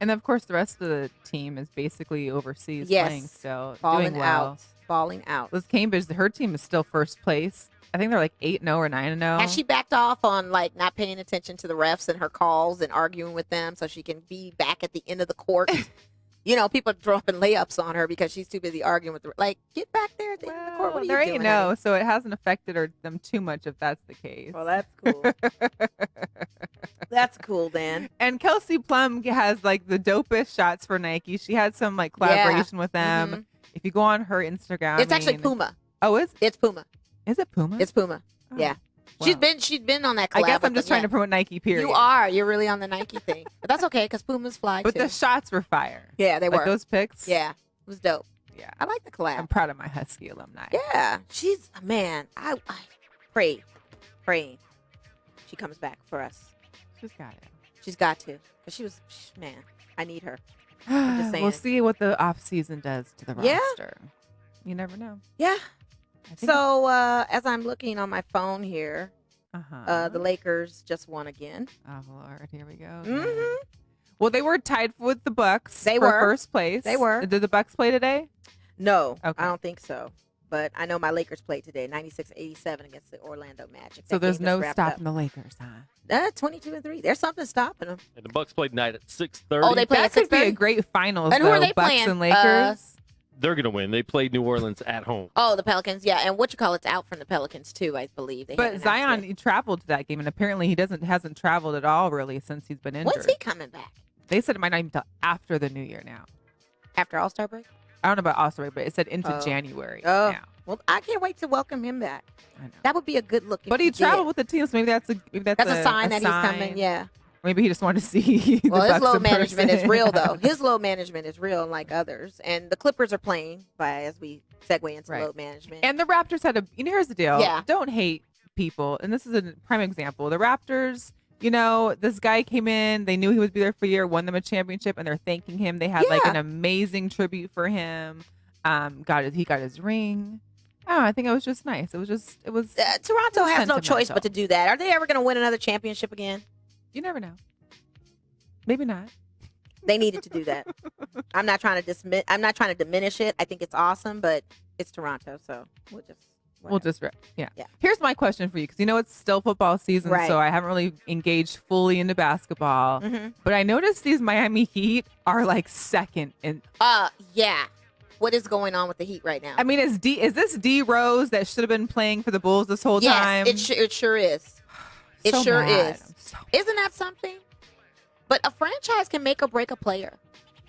And of course, the rest of the team is basically overseas Yes. playing still, Balling doing well. Balling out. Liz Cambridge, her team is still first place. I think they're like 8-0 or 9-0. Has she backed off on not paying attention to the refs and her calls and arguing with them so she can be back at the end of the court? People dropping layups on her because she's too busy arguing with get back there at the end of the court. What are they're you doing? 8-0, honey? so it hasn't affected them too much if that's the case. Well, that's cool. That's cool, then. And Kelsey Plum has the dopest shots for Nike. She had some collaboration with them. Mhm. If you go on her Instagram, It's actually Puma. Oh, It's Puma. is it Puma? It's Puma. Oh, Yeah. wow. She's been on that collab. I guess I'm with just them, trying to promote Nike. Period. You are. You're really on the Nike thing, but that's okay because Puma's fly But too. the shots were fire. Yeah, they were. Those pics. Yeah, it was dope. Yeah. I like the collab. I'm proud of my Husky alumni. Yeah, she's man. I praying she comes back for us. She's got it. She's got to, because man. I need her. I'm just saying. We'll see what the off season does to the Yeah. roster. You never know. Yeah. I think So as I'm looking on my phone here, uh-huh. the Lakers just won again. Oh Lord, here we go. Mhm. Well, they were tied with the Bucks. They for were. first place. They were. Did the Bucks play today? No, Okay. I don't think so. But I know my Lakers played today, 96-87 against the Orlando Magic. So That there's game just no wrapped stopping up. the Lakers, huh? 22-3. There's something stopping them. And the Bucks played tonight at 6:30. Oh, they play That at could be a 6:30? great finals. And who are though. they Bucks playing? and Lakers. they're going to win. They played New Orleans at home. Oh, the Pelicans, yeah, and it's out from the Pelicans too, I believe. But Zion, he traveled to that game, and apparently he hasn't traveled at all really since he's been injured. When's he coming back? They said it might not even until after the new year now. After All-Star break? I don't know about All-Star break, but it said into January. Oh, now. Well, I can't wait to welcome him back. I know. That would be a good look. But he traveled with the team, so maybe that's a sign that he's coming. Yeah. Maybe he just wanted to see. Well, his load management is real, though. His load management is real, unlike others. And the Clippers are playing as we segue into load management. And the Raptors had here's the deal. Yeah. Don't hate people. And this is a prime example. The Raptors, this guy came in. They knew he would be there for a year, won them a championship, and they're thanking him. They had an amazing tribute for him. He got his ring. Oh, I think it was just nice. It was Toronto has no choice but to do that. Are they ever going to win another championship again? You never know. Maybe not. They needed to do that. I'm not trying to diminish it. I think it's awesome, but it's Toronto, so we'll just yeah. Here's my question for you, because it's still football season, so I haven't really engaged fully into basketball. Mm-hmm. But I noticed these Miami Heat are second in. Yeah. What is going on with the Heat right now? I mean, is this D Rose that should have been playing for the Bulls this whole time? Yes, it sure is. It so sure mad. is. Isn't that something? But a franchise can make or break a player.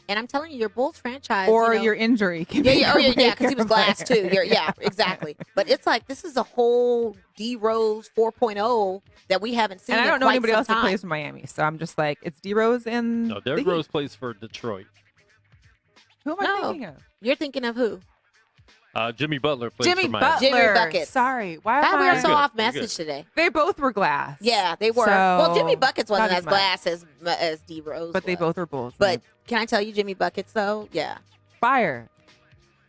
And I'm telling you, your Bulls franchise. Or your injury can make or break because he was glass too. Exactly. But it's this is a whole D Rose 4.0 that we haven't seen. And I don't know anybody else that plays for Miami. So I'm just it's D Rose and. No, Derrick Rose plays for Detroit. Who am I thinking of? You're thinking of who? Jimmy Butler plays for Miami. Jimmy Buckets. Sorry. Why we were so off You're message today. They both were glass. Yeah, they were. So, well, Jimmy Buckets wasn't as much. glass as D Rose. But they both were Bulls. But can I tell you, Jimmy Buckets though? Yeah. Fire.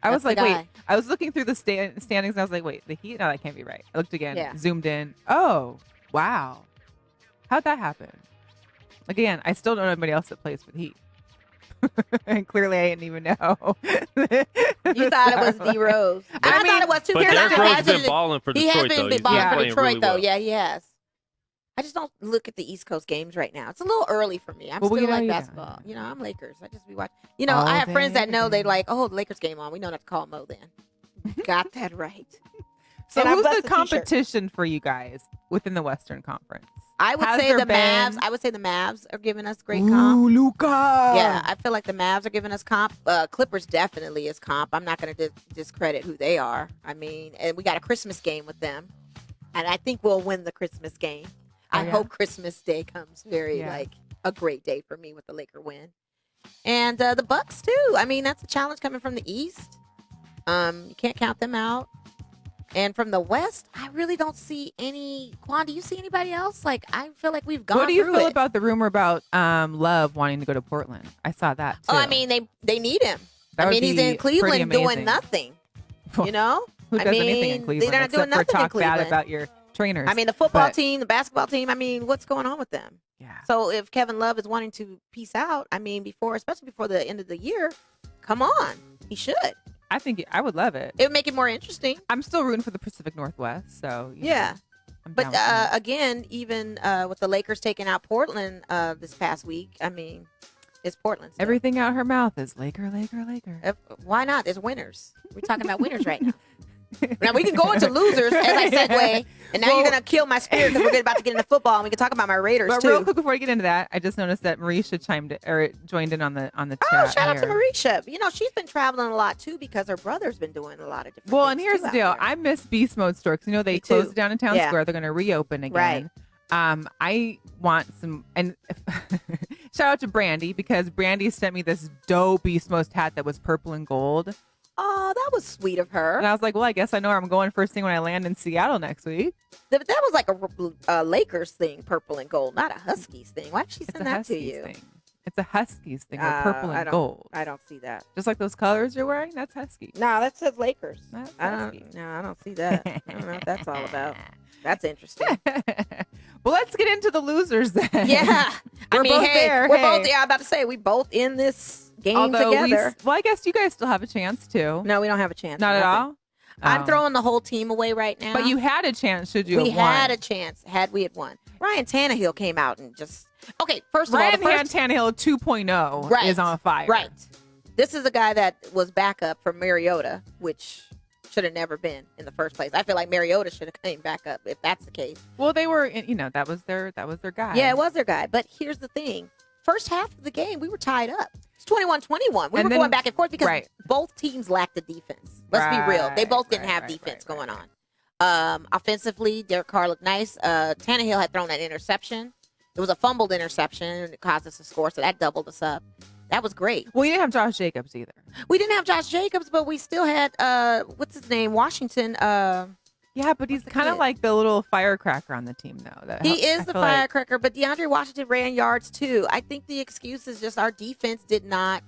I was That's the wait. guy. I was looking through the standings and I was like, wait, the Heat? No, that can't be right. I looked again, Yeah. zoomed in. Oh, wow. How'd that happen? Again, I still don't know anybody else that plays for the Heat. And clearly I didn't even know. You thought it was D Rose. I thought it was too. But Derrick Rose has been balling for Detroit, He has been balling for Detroit, really well. though. Yeah, he has. I just don't look at the East Coast games right now. It's a little early for me. I'm still like basketball. I'm Lakers. I just be watching. I have friends that know they the Lakers game on. We don't have to call Mo then. Got that right. So And who's I the bust a competition for you guys within the Western Conference? I would Has say there the been- Mavs. I would say the Mavs are giving us great comp. Ooh, Luka. Yeah, I feel like the Mavs are giving us comp. Clippers definitely is comp. I'm not going to discredit who they are. I mean, and we got a Christmas game with them, and I think we'll win the Christmas game. I hope Christmas Day comes a great day for me with the Laker win, and the Bucks too. I mean, that's a challenge coming from the East. You can't count them out. And from the West, I really don't see any. Kwon, do you see anybody else? I feel like we've gone through it. What do you feel about the rumor about Love wanting to go to Portland? I saw that too. Oh, I mean, they need him. That would he's be in Cleveland pretty doing amazing. nothing. Who does anything in Cleveland? They're not doing except for nothing in talk bad Cleveland. about your trainers. I mean, the football team, the basketball team. I mean, what's going on with them? Yeah. So if Kevin Love is wanting to peace out, I mean, especially before the end of the year, come on, he should. I think I would love it. It would make it more interesting. I'm still rooting for the Pacific Northwest, so yeah. I'm But down with that. again, even with the Lakers taking out Portland this past week, I mean, it's Portland. Still. Everything out her mouth is Laker, Laker, Laker. Why not? There's winners. We're talking about winners right now. Now we can go into losers as I segue, and now you're gonna kill my spirit because we're about to get into football, and we can talk about my Raiders But too. real quick before we get into that, I just noticed that Marisha joined in on the chat. Shout out to here. Marisha. She's been traveling a lot too because her brother's been doing a lot of different. Well, things and here's too the out deal. there. I miss Beast Mode Store because they Me closed too. it down in Town Yeah. Square. They're going to reopen again. Right. I want some, and shout out to Brandy because Brandy sent me this dope Beast Mode hat that was purple and gold. Oh, that was sweet of her. And I was like, well, I guess I know where I'm going first thing when I land in Seattle next week. That was like a Lakers thing, purple and gold, not a Huskies thing. Why did she It's send a that to Huskies you? thing. It's a Huskies thing with purple and gold. I don't see that. Just like those colors you're wearing, that's Husky. No, that says Lakers. That's I Husky. don't see that. I don't know what that's all about. That's interesting. Well, let's get into the losers then. Yeah. We're both there. We're Hey. both there. I'm about to say, we both in this game Although together. well, I guess you guys still have a chance too. No, we don't have a chance. Not at Nothing. all? I'm Oh. throwing the whole team away right now. But you had a chance should you We have won. had a chance had we had won. Ryan Tannehill came out and just... Okay, first of Ryan all, the first... Tannehill 2.0 Right. is on fire. Right. This is a guy that was backup for Mariota, which should have never been in the first place. I feel like Mariota should have came back up if that's the case. Well, they were, that was their guy. Yeah, it was their guy. But here's the thing. First half of the game, we were tied up. It's 21-21. We were going back and forth because both teams lacked the defense. Let's be real. They both didn't have defense going on. Offensively, Derek Carr looked nice. Tannehill had thrown an interception. It was a fumbled interception, and it caused us to score, so that doubled us up. That was great. Well, you didn't have Josh Jacobs either. We didn't have Josh Jacobs, but we still had, what's his name? Washington. Yeah, but he's kind of like the little firecracker on the team, though. He is the firecracker, but DeAndre Washington ran yards, too. I think the excuse is just our defense did not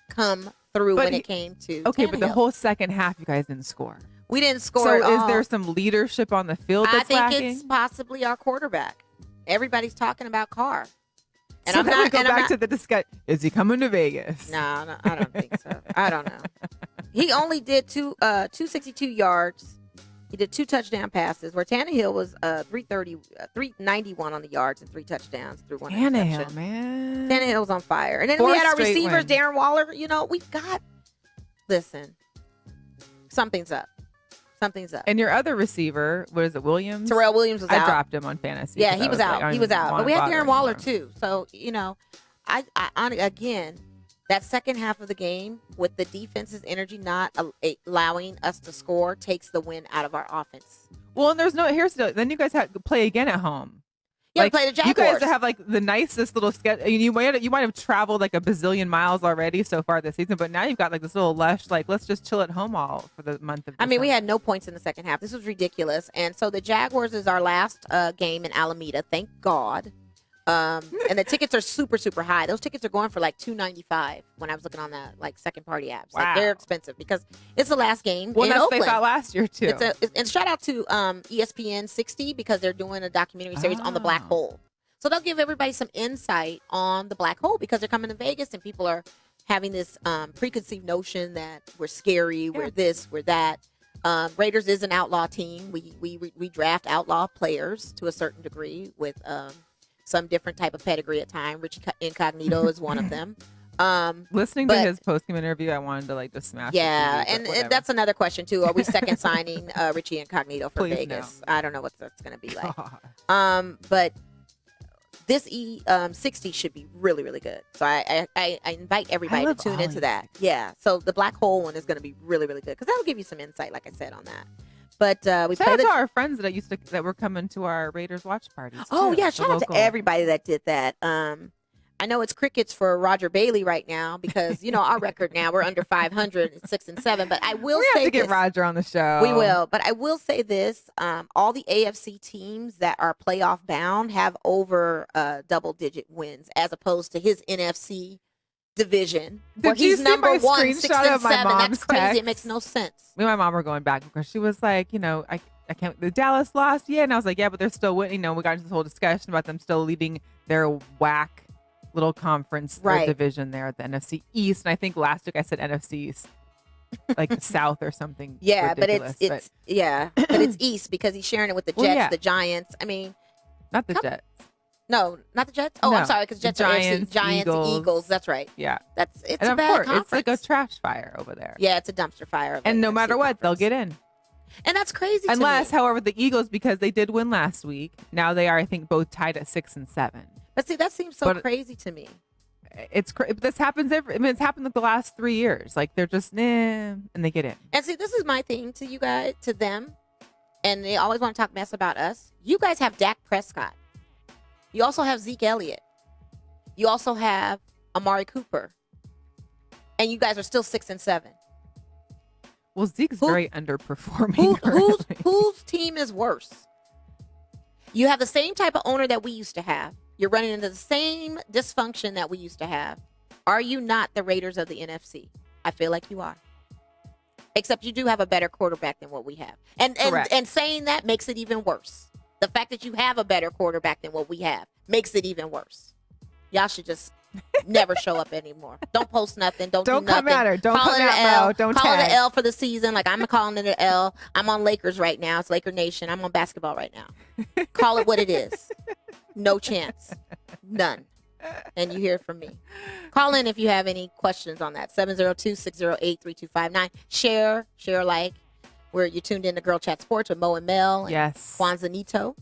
come through when it came to Okay, Tannehill. but the whole second half, you guys didn't score. We didn't score at all. So is there some leadership on the field that's lacking? It's possibly our quarterback. Everybody's talking about Carr. And so then we go back to the discussion. Is he coming to Vegas? No, I don't think so. I don't know. He only did 262 yards. He did 2 touchdown passes, where Tannehill was 391 on the yards and 3 touchdowns through 1 interception. Tannehill, man. Tannehill was on fire. And then we had our receivers, Darren Waller. Listen, something's up. Something's up. And your other receiver, what is it, Williams? Terrell Williams was out. I dropped him on fantasy. Yeah, he was out. He was out. But we had Darren Waller, too. So, I again, that second half of the game with the defense's energy not allowing us to score takes the win out of our offense. Well, and then you guys have to play again at home. Yeah, we play the Jaguars. You guys have like the nicest little schedule. You might have traveled like a bazillion miles already so far this season, but now you've got like this little lush, like let's just chill at home all for the month of December. I mean, we had no points in the second half. This was ridiculous. And so the Jaguars is our last game in Alameda. Thank God. And the tickets are super, super high. Those tickets are going for like $295 when I was looking on the like second party apps. Wow. Like they're expensive because it's the last game in that's Oakland. What they thought last year too. And shout out to ESPN 60 because they're doing a documentary series on the black hole. So they'll give everybody some insight on the black hole because they're coming to Vegas and people are having this preconceived notion that we're scary, we're this, we're that. Raiders is an outlaw team. We draft outlaw players to a certain degree with some different type of pedigree at time. Richie Incognito is one of them. Listening to his post-game interview, I wanted to like just smash. Yeah, and that's another question too. Are we second signing Richie Incognito for Please Vegas? no. I don't know what that's going to be like. But this E60 should be really, really good. So I invite everybody to tune into that. Yeah. So the black hole one is going to be really, really good because that'll give you some insight, like I said, on that. But we shout out to our friends that were coming to our Raiders watch parties. Oh yeah, shout out to everybody that did that. I know it's crickets for Roger Bailey right now because our record now we're under 500, 6-7. But I will say we have to get Roger on the show. We will, but I will say this: all the AFC teams that are playoff bound have over double-digit wins, as opposed to his NFC division where he's number 1, 6-7. That's crazy. Text? It makes no sense. Me and my mom were going back because she was like, I can't. The Dallas lost, yeah, and I was like, yeah, but they're still winning. We got into this whole discussion about them still leading their whack little conference their division there at the NFC East, and I think last week I said NFC East, like the South or something. Yeah, ridiculous, but it's East because he's sharing it with the Jets, the Giants. I mean, not the Jets. No, not the Jets. Oh, no. I'm sorry, because Jets are AFC, Giants, Eagles. That's right. Yeah, it's and a bad conference. It's like a trash fire over there. Yeah, it's a dumpster fire. And no matter what, they'll get in. And that's crazy. Unless, however, the Eagles, because they did win last week, now they are, I think, both tied at 6-7. But see, that seems so crazy to me. This happens it's happened like the last 3 years. Like they're just and they get in. And see, this is my thing to you guys, to them, and they always want to talk mess about us. You guys have Dak Prescott. You also have Zeke Elliott. You also have Amari Cooper, and you guys are still 6-7. Well, Zeke's very underperforming. Whose team is worse? You have the same type of owner that we used to have. You're running into the same dysfunction that we used to have. Are you not the Raiders of the NFC? I feel like you are. Except you do have a better quarterback than what we have. And saying that makes it even worse. The fact that you have a better quarterback than what we have makes it even worse. Y'all should just never show up anymore. Don't post nothing. Don't do nothing. Come at her. Don't come at Mo. Don't call tag. it an L for the season. Like I'm calling it an L. I'm on Lakers right now. It's Laker Nation. I'm on basketball right now. Call it what it is. No chance. None. and you hear from me. Call in if you have any questions on that. 702-608-3259. Share, like. You're tuned in to Girl Chat Sports with Mo and Mel. And Yes. Kwanzaa.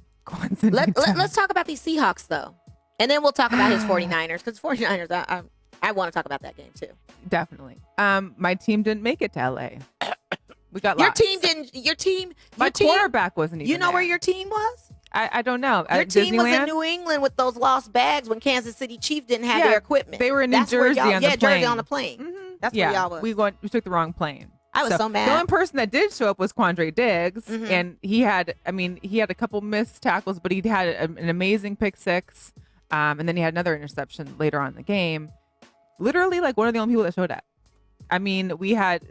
Let's talk about these Seahawks, though. And then we'll talk about his 49ers, because 49ers, I want to talk about that game, too. Definitely. My team didn't make it to L.A. We got Your lost. My quarterback wasn't even You know there. where your team was? I don't know. Your At team was in Disneyland? New England with those lost bags when Kansas City Chiefs didn't have their equipment. They were in New That's where Jersey y'all- on the plane. Jersey on the plane. Mm-hmm. That's where y'all was. We took the wrong plane. I was so mad. The only person that did show up was Quandre Diggs, Mhm. and he had a couple missed tackles, but he had an amazing pick six, and then he had another interception later on in the game. Literally, like one of the only people that showed up. I mean, we had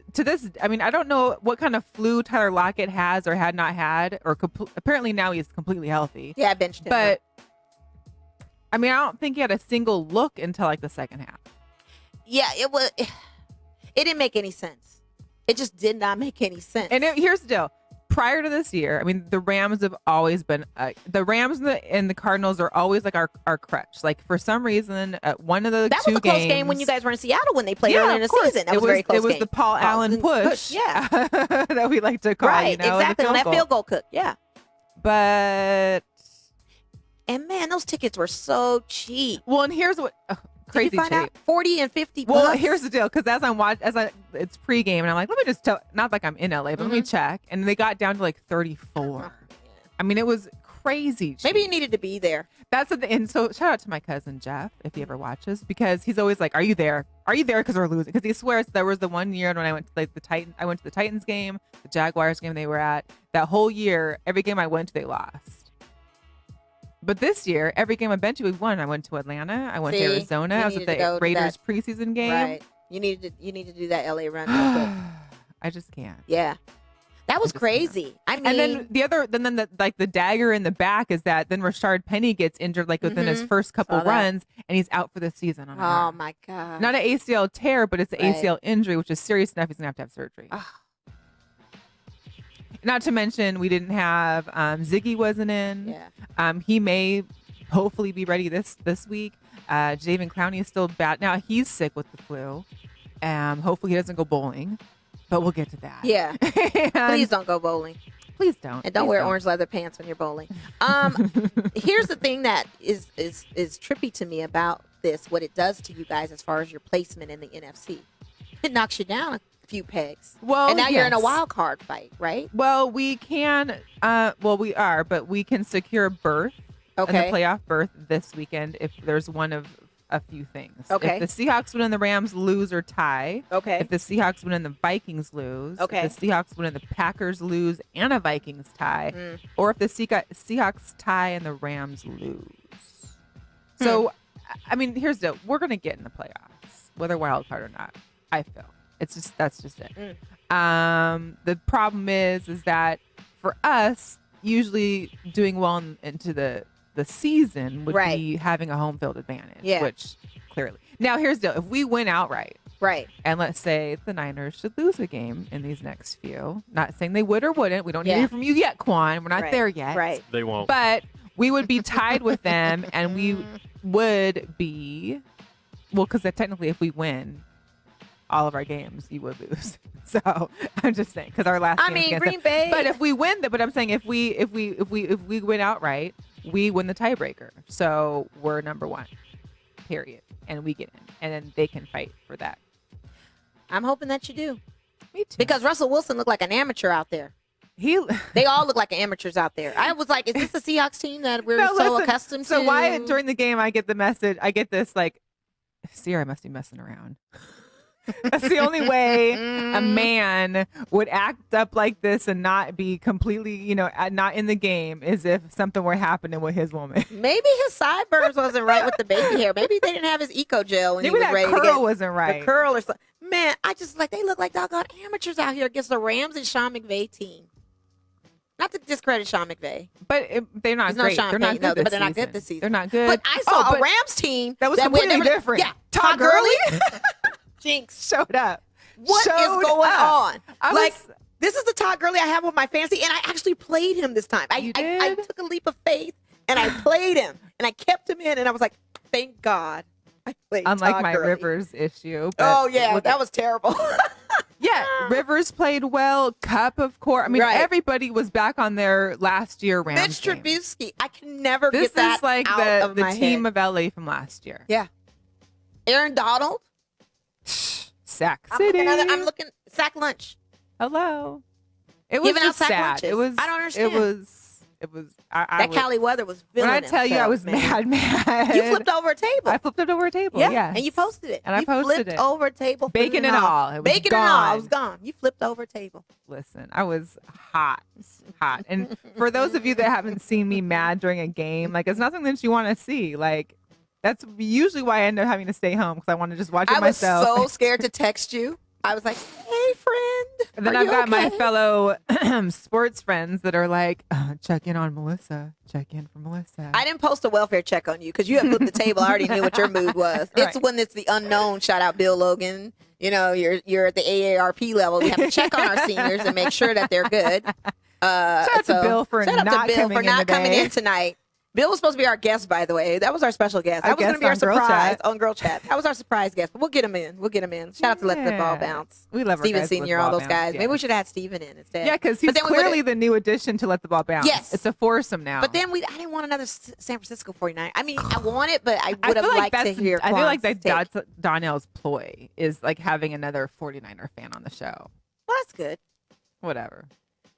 I don't know what kind of flu Tyler Lockett has or had not had, or apparently now he's completely healthy. Yeah, I benched him. But I don't think he had a single look until like the second half. Yeah, it didn't make any sense. It just did not make any sense. And here's the deal. Prior to this year, the Rams have always been the Rams and the Cardinals are always like our crutch. Like for some reason, one of the that two was a close game when you guys were in Seattle when they played earlier in the season. That was a very close game. It was the Paul Allen push, yeah, that we like to call. Right, the exactly. On that field goal cook, yeah. But man, those tickets were so cheap. Well, and here's what. Crazy Did you find cheap. out? 40 and 50 Well, bucks? here's the deal, because it's pregame, and I'm like, let me just tell, not like I'm in LA, but let me check, and they got down to like 34. It was crazy cheap. Maybe you needed to be there. That's the thing. And so shout out to my cousin Jeff, if he ever watches, because he's always like, are you there? Are you there? Because we're losing. Because he swears there was the one year when I went to the Titans game, the Jaguars game they were at. That whole year, every game I went to, they lost. But this year, every game I've been to, we won. I went to Atlanta. I went to Arizona. I was at the Raiders preseason game. Right. You need to do that LA run real quick. I just can't. Yeah. That was crazy. And then the dagger in the back is that then Rashard Penny gets injured like within his first couple runs, and he's out for the season. Oh my God. Not an ACL tear, but it's an ACL injury, which is serious enough. He's gonna have surgery. Not to mention, we didn't have Ziggy wasn't in. Yeah. He may hopefully be ready this week. Javen Clowney is still bad. Now he's sick with the flu. Hopefully he doesn't go bowling, but we'll get to that. Yeah. Please don't go bowling. Please don't. And don't wear orange leather pants when you're bowling. Here's the thing that is trippy to me about this, what it does to you guys as far as your placement in the NFC. It knocks you down a few pegs. Well, and now you're in a wild card fight, right? Well, we can. We are, but we can secure a berth in the playoff berth this weekend if there's one of a few things. Okay. If the Seahawks win and the Rams lose or tie. Okay. If the Seahawks win and the Vikings lose. Okay. If the Seahawks win and the Packers lose and a Vikings tie. Or if the Seahawks tie and the Rams lose. So, here's the deal. We're going to get in the playoffs, whether wild card or not, I feel. That's just it. The problem is that for us, usually doing well into the season would be having a home field advantage, which clearly. Now, here's the deal. If we win outright, and let's say the Niners should lose a game in these next few, not saying they would or wouldn't. We don't need to hear from you yet, Kwon. We're not there yet. Right. They won't. But we would be tied with them, and we would be, because technically if we win all of our games, you would lose. So I'm just saying, because our last game Green Bay. But if we win, but I'm saying if we win outright, we win the tiebreaker. So we're number one, period, and we get in, and then they can fight for that. I'm hoping that you do. Me too. Because Russell Wilson looked like an amateur out there. They all look like amateurs out there. I was like, is this the Seahawks team that we're accustomed to? So why during the game I get the message? I get this like, Sierra must be messing around. That's the only way a man would act up like this and not be completely, not in the game, is if something were happening with his woman. Maybe his sideburns wasn't right with the baby hair. Maybe they didn't have his eco gel when he was ready to get. Maybe that curl wasn't right. The curl or something. Man, I just they look like doggone amateurs out here against the Rams and Sean McVay team. Not to discredit Sean McVay. But they're not great. They're not good this but they're not season. good this season. They're not good. But I saw a Rams team that was completely different. Yeah. Todd Gurley Jinx showed up. What is going on? This is the Todd Gurley I have with my fantasy, and I actually played him this time. I took a leap of faith and I played him, and I kept him in, and I was like, thank God I played Unlike Todd my Gurley. Rivers issue. Oh, yeah, that was terrible. Yeah, Rivers played well. Cup, of course. I mean, everybody was back on their last year Rams Mitch Trubisky. I can never get that This is like out the of my team head. of LA from last year. Yeah. Aaron Donald. Sack City. I'm looking. Sack lunch. Hello. It was Giving out just sack sad. lunches. It was. I don't understand. It was. I That was, Cali weather was when villainous. I tell you I was mad. You flipped over a table. I flipped it over a table. Yeah, and you posted it. And I you posted flipped it. over a table. Bacon and all. It was Bacon gone. and all. It was gone. You flipped over a table. Listen, I was hot. And for those of you that haven't seen me mad during a game, like it's nothing that you want to see. Like that's usually why I end up having to stay home because I want to just watch it myself. I was so scared to text you. I was like, hey, friend. And then I've got my fellow sports friends that are like, check in on Melissa. Check in for Melissa. I didn't post a welfare check on you because you had flipped the table. I already knew what your mood was. It's when it's the unknown. Shout out Bill Logan. You know, you're at the AARP level. We have to check on our seniors and make sure that they're good. Shout out to Bill for not coming in tonight. Bill was supposed to be our guest, by the way. That was our special guest. That was going to be our surprise on Girl Chat. That was our surprise guest, but we'll get him in. Shout out to Let the Ball Bounce. We love Steven our guys Senior, all those guys. Yeah. Maybe we should have had Steven in instead. Yeah, because he's clearly the new addition to Let the Ball Bounce. Yes, it's a foursome now. But then I didn't want another San Francisco 49. I mean, I want it, but I would have liked to hear. I feel like that's Donnell's ploy is like having another 49er fan on the show. Well, that's good. Whatever.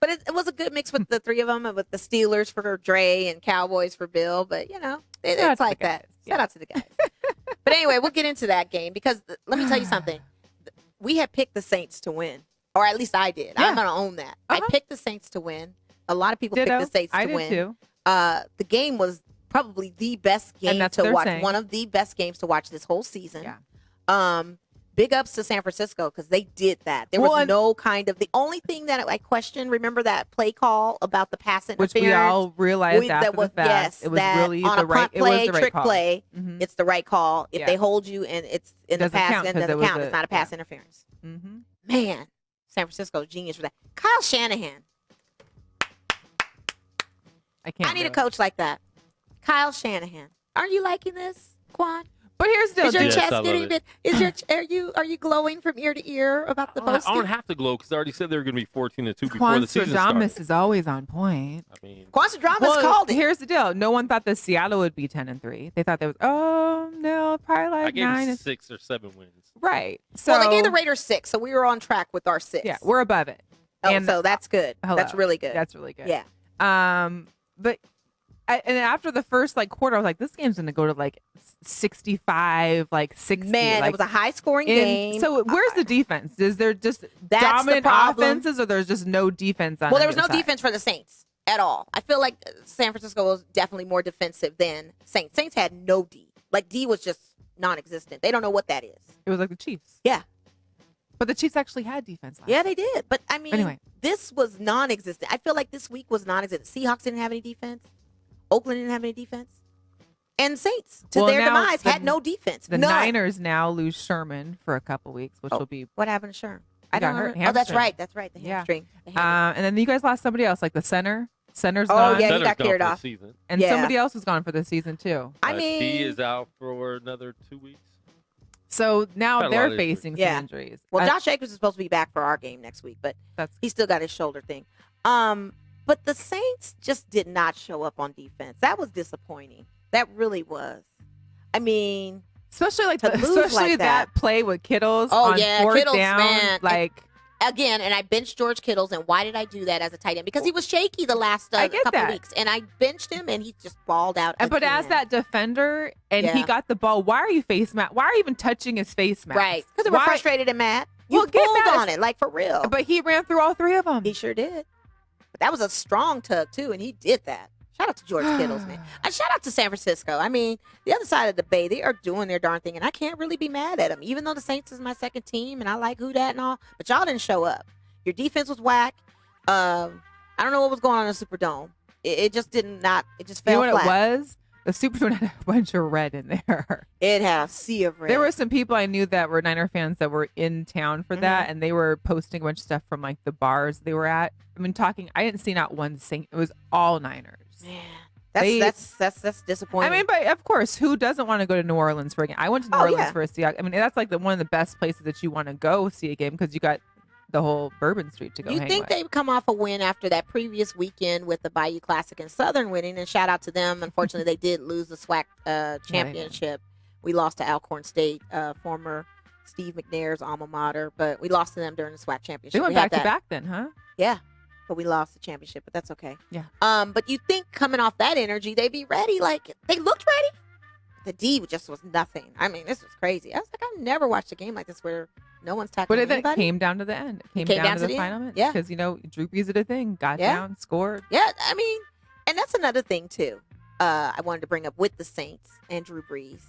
But it was a good mix with the three of them, with the Steelers for Dre and Cowboys for Bill. But, you know, it's like that. Shout out to the guys. But anyway, we'll get into that game because let me tell you something. We had picked the Saints to win, or at least I did. Yeah. I'm going to own that. I picked the Saints to win. A lot of people picked the Saints to win. I did too. The game was probably the best game to watch. One of the best games to watch this whole season. Yeah. Big ups to San Francisco because they did that. There was no kind of the only thing that I questioned. Remember that play call about the pass interference, which we all realized after the fact. Yes, it was really on the right. It was the right trick call. Play. Mm-hmm. It's the right call. If they hold you and it's in the pass, then it doesn't count. It's not a pass interference. Mm-hmm. Man, San Francisco genius for that. Kyle Shanahan. I need a coach like that. Kyle Shanahan. Aren't you liking this, Kwon? But here's the Is your chest getting bit? Are you glowing from ear to ear about the posting? I don't have to glow because I already said they were going to be 14-2 before the season started. Kwon is always on point. I mean, Kwon called it. Here's the deal: no one thought that Seattle would be 10-3. They thought they was probably like 9 them 6 or 7 wins. Right. So they gave the Raiders 6, so we were on track with our 6. Yeah, we're above it. So that's good. Hello. That's really good. That's really good. Yeah. But. And after the first quarter, I was like, this game's going to go to 65, 60. Man, it was a high scoring game. So where's the defense? Is there just dominant offenses or there's just no defense on there was no defense for the Saints at all. I feel like San Francisco was definitely more defensive than Saints. Saints had no D. D was just non-existent. They don't know what that is. It was like the Chiefs. Yeah. But the Chiefs actually had defense last year. They did. But, I mean, anyway. This was non-existent. I feel like this week was non-existent. Seahawks didn't have any defense. Oakland didn't have any defense. And Saints, to their demise, had no defense. The Niners now lose Sherman for a couple weeks, which will be... What happened to Sherman? I got hurt. Oh, that's right. That's right. The hamstring. And then you guys lost somebody else, the center. Center's gone. Oh, yeah, he got cleared off. And somebody else was gone for the season, too. I mean... D is out for another 2 weeks. So now they're facing some injuries. Well, Josh Jacobs is supposed to be back for our game next week, but he still got his shoulder thing. But the Saints just did not show up on defense. That was disappointing. That really was. I mean, especially that play with Kittles on fourth Kittles, down. Man. Again, and I benched George Kittles. And why did I do that as a tight end? Because he was shaky the last couple weeks. And I benched him, and he just balled out. But as that defender, and he got the ball, why are you face mask? Why are you even touching his face mask? Right. Because they were frustrated and mad. You pulled on it, for real. But he ran through all 3 of them. He sure did. But that was a strong tug, too, and he did that. Shout out to George Kittles, man. And shout out to San Francisco. I mean, the other side of the Bay, they are doing their darn thing, and I can't really be mad at them, even though the Saints is my second team, and I like who that and all. But y'all didn't show up. Your defense was whack. I don't know what was going on in the Superdome. It just it just fell flat. You know what it was? The Superdome had a bunch of red in there. It had a sea of red. There were some people I knew that were Niner fans that were in town for that, and they were posting a bunch of stuff from the bars they were at. I mean, I didn't see not one Saint. It was all Niners. Man, That's disappointing. I mean, but of course, who doesn't want to go to New Orleans for a game? I went to New Orleans for a Seahawks. I mean, that's like one of the best places that you want to go see a game because you got the whole Bourbon Street to go. You think they've come off a win after that previous weekend with the Bayou Classic and Southern winning? And shout out to them. Unfortunately, they did lose the SWAC championship. We lost to Alcorn State, former Steve McNair's alma mater, but we lost to them during the SWAC championship. They went back to back then, huh? Yeah, but we lost the championship, but that's okay. Yeah. But you think coming off that energy, they'd be ready. Like, they looked ready. The D just was nothing. I mean, this was crazy. I was like, I've never watched a game like this where no one's tackling anybody. But it came down to the end. It came down to the final minute. Yeah. Because, Drew Brees did a thing, got down, scored. Yeah, I mean, and that's another thing, too, I wanted to bring up with the Saints and Drew Brees.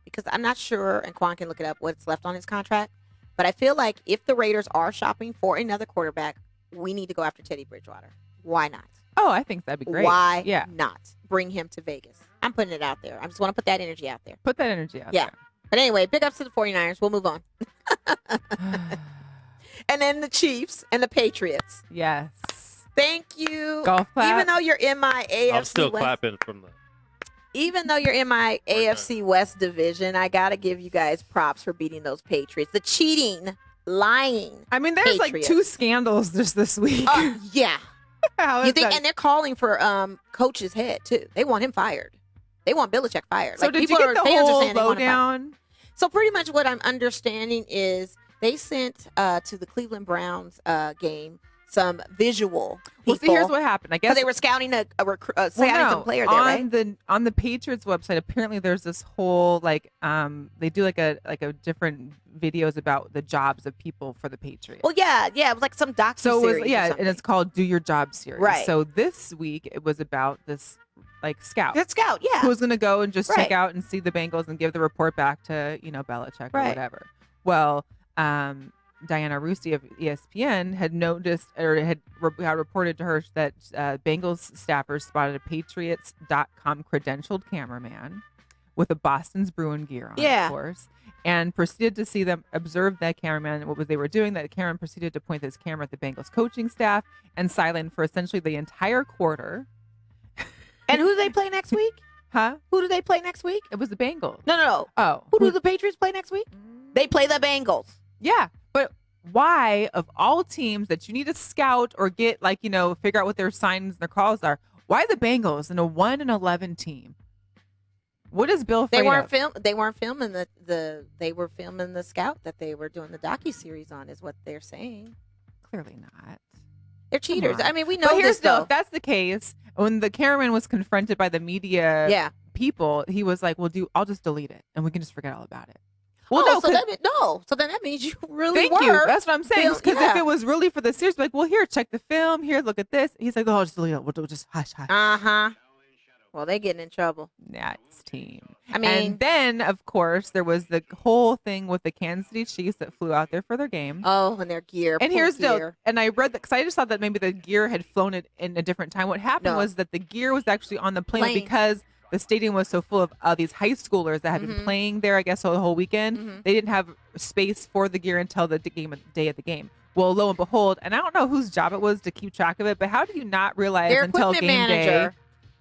Because I'm not sure, and Kwon can look it up, what's left on his contract. But I feel like if the Raiders are shopping for another quarterback, we need to go after Teddy Bridgewater. Why not? Oh, I think that'd be great. Why not? Bring him to Vegas. I'm putting it out there. I just want to put that energy out there. Put that energy out there. But anyway, big ups to the 49ers. We'll move on. And then the Chiefs and the Patriots. Yes. Thank you. Golf clap. Even though you're in my AFC I'm still West, clapping from the. even though you're in my AFC West division, I got to give you guys props for beating those Patriots. The cheating, lying. I mean, there's Patriots. like 2 scandals just this week. Yeah. How You is think, that? and they're calling for coach's head too. They want him fired. They want Belichick fired. So like, did you people get the fans are whole saying they want him fired. lowdown? So pretty much what I'm understanding is they sent to the Cleveland Browns game some visual people. Well, see, here's what happened. I guess they were scouting scouting some player there, on right? on the Patriots website. Apparently, there's this whole they do like a different videos about the jobs of people for the Patriots. Well, yeah, it was like some docu So series. it was, and it's called "Do Your Job" series. Right. So this week it was about this scout. That scout, yeah. Who was going to go and just Right. check out and see the Bengals and give the report back to Belichick or Right. whatever. Well, Diana Rusi of ESPN had noticed or had reported to her that Bengals staffers spotted a Patriots.com credentialed cameraman with a Boston's Bruin gear on, of course, and proceeded to see them observe that cameraman and what they were doing. That cameraman proceeded to point this camera at the Bengals coaching staff and silent for essentially the entire quarter. And who do they play next week? Huh? Who do they play next week? It was the Bengals. No. Oh. Who do the Patriots play next week? They play the Bengals. Yeah. But why, of all teams that you need to scout or get, figure out what their signs and their calls are, why the Bengals in a 1-11 team? What is Bill afraid They weren't of? They weren't filming they were filming the scout that they were doing the docu-series on, is what they're saying. Clearly not. They're cheaters. on. I mean, we know But here's this, though. if that's the case, when the cameraman was confronted by the media people, he was like, I'll just delete it and we can just forget all about it. Well, so then that means you really Thank you. were. That's what I'm saying. Because if it was really for the series, well, here, check the film. Here, look at this. He's like, I'll just delete it. We'll just hush. Uh-huh. Well, they're getting in trouble. That's team. I mean, and then, of course, there was the whole thing with the Kansas City Chiefs that flew out there for their game. Oh, and their gear. And and I read that because I just thought that maybe the gear had flown it in a different time. What happened was that the gear was actually on the plane. Because the stadium was so full of these high schoolers that had been playing there, I guess, the whole weekend. They didn't have space for the gear until the day of the game. Well, lo and behold, and I don't know whose job it was to keep track of it, but how do you not realize until game day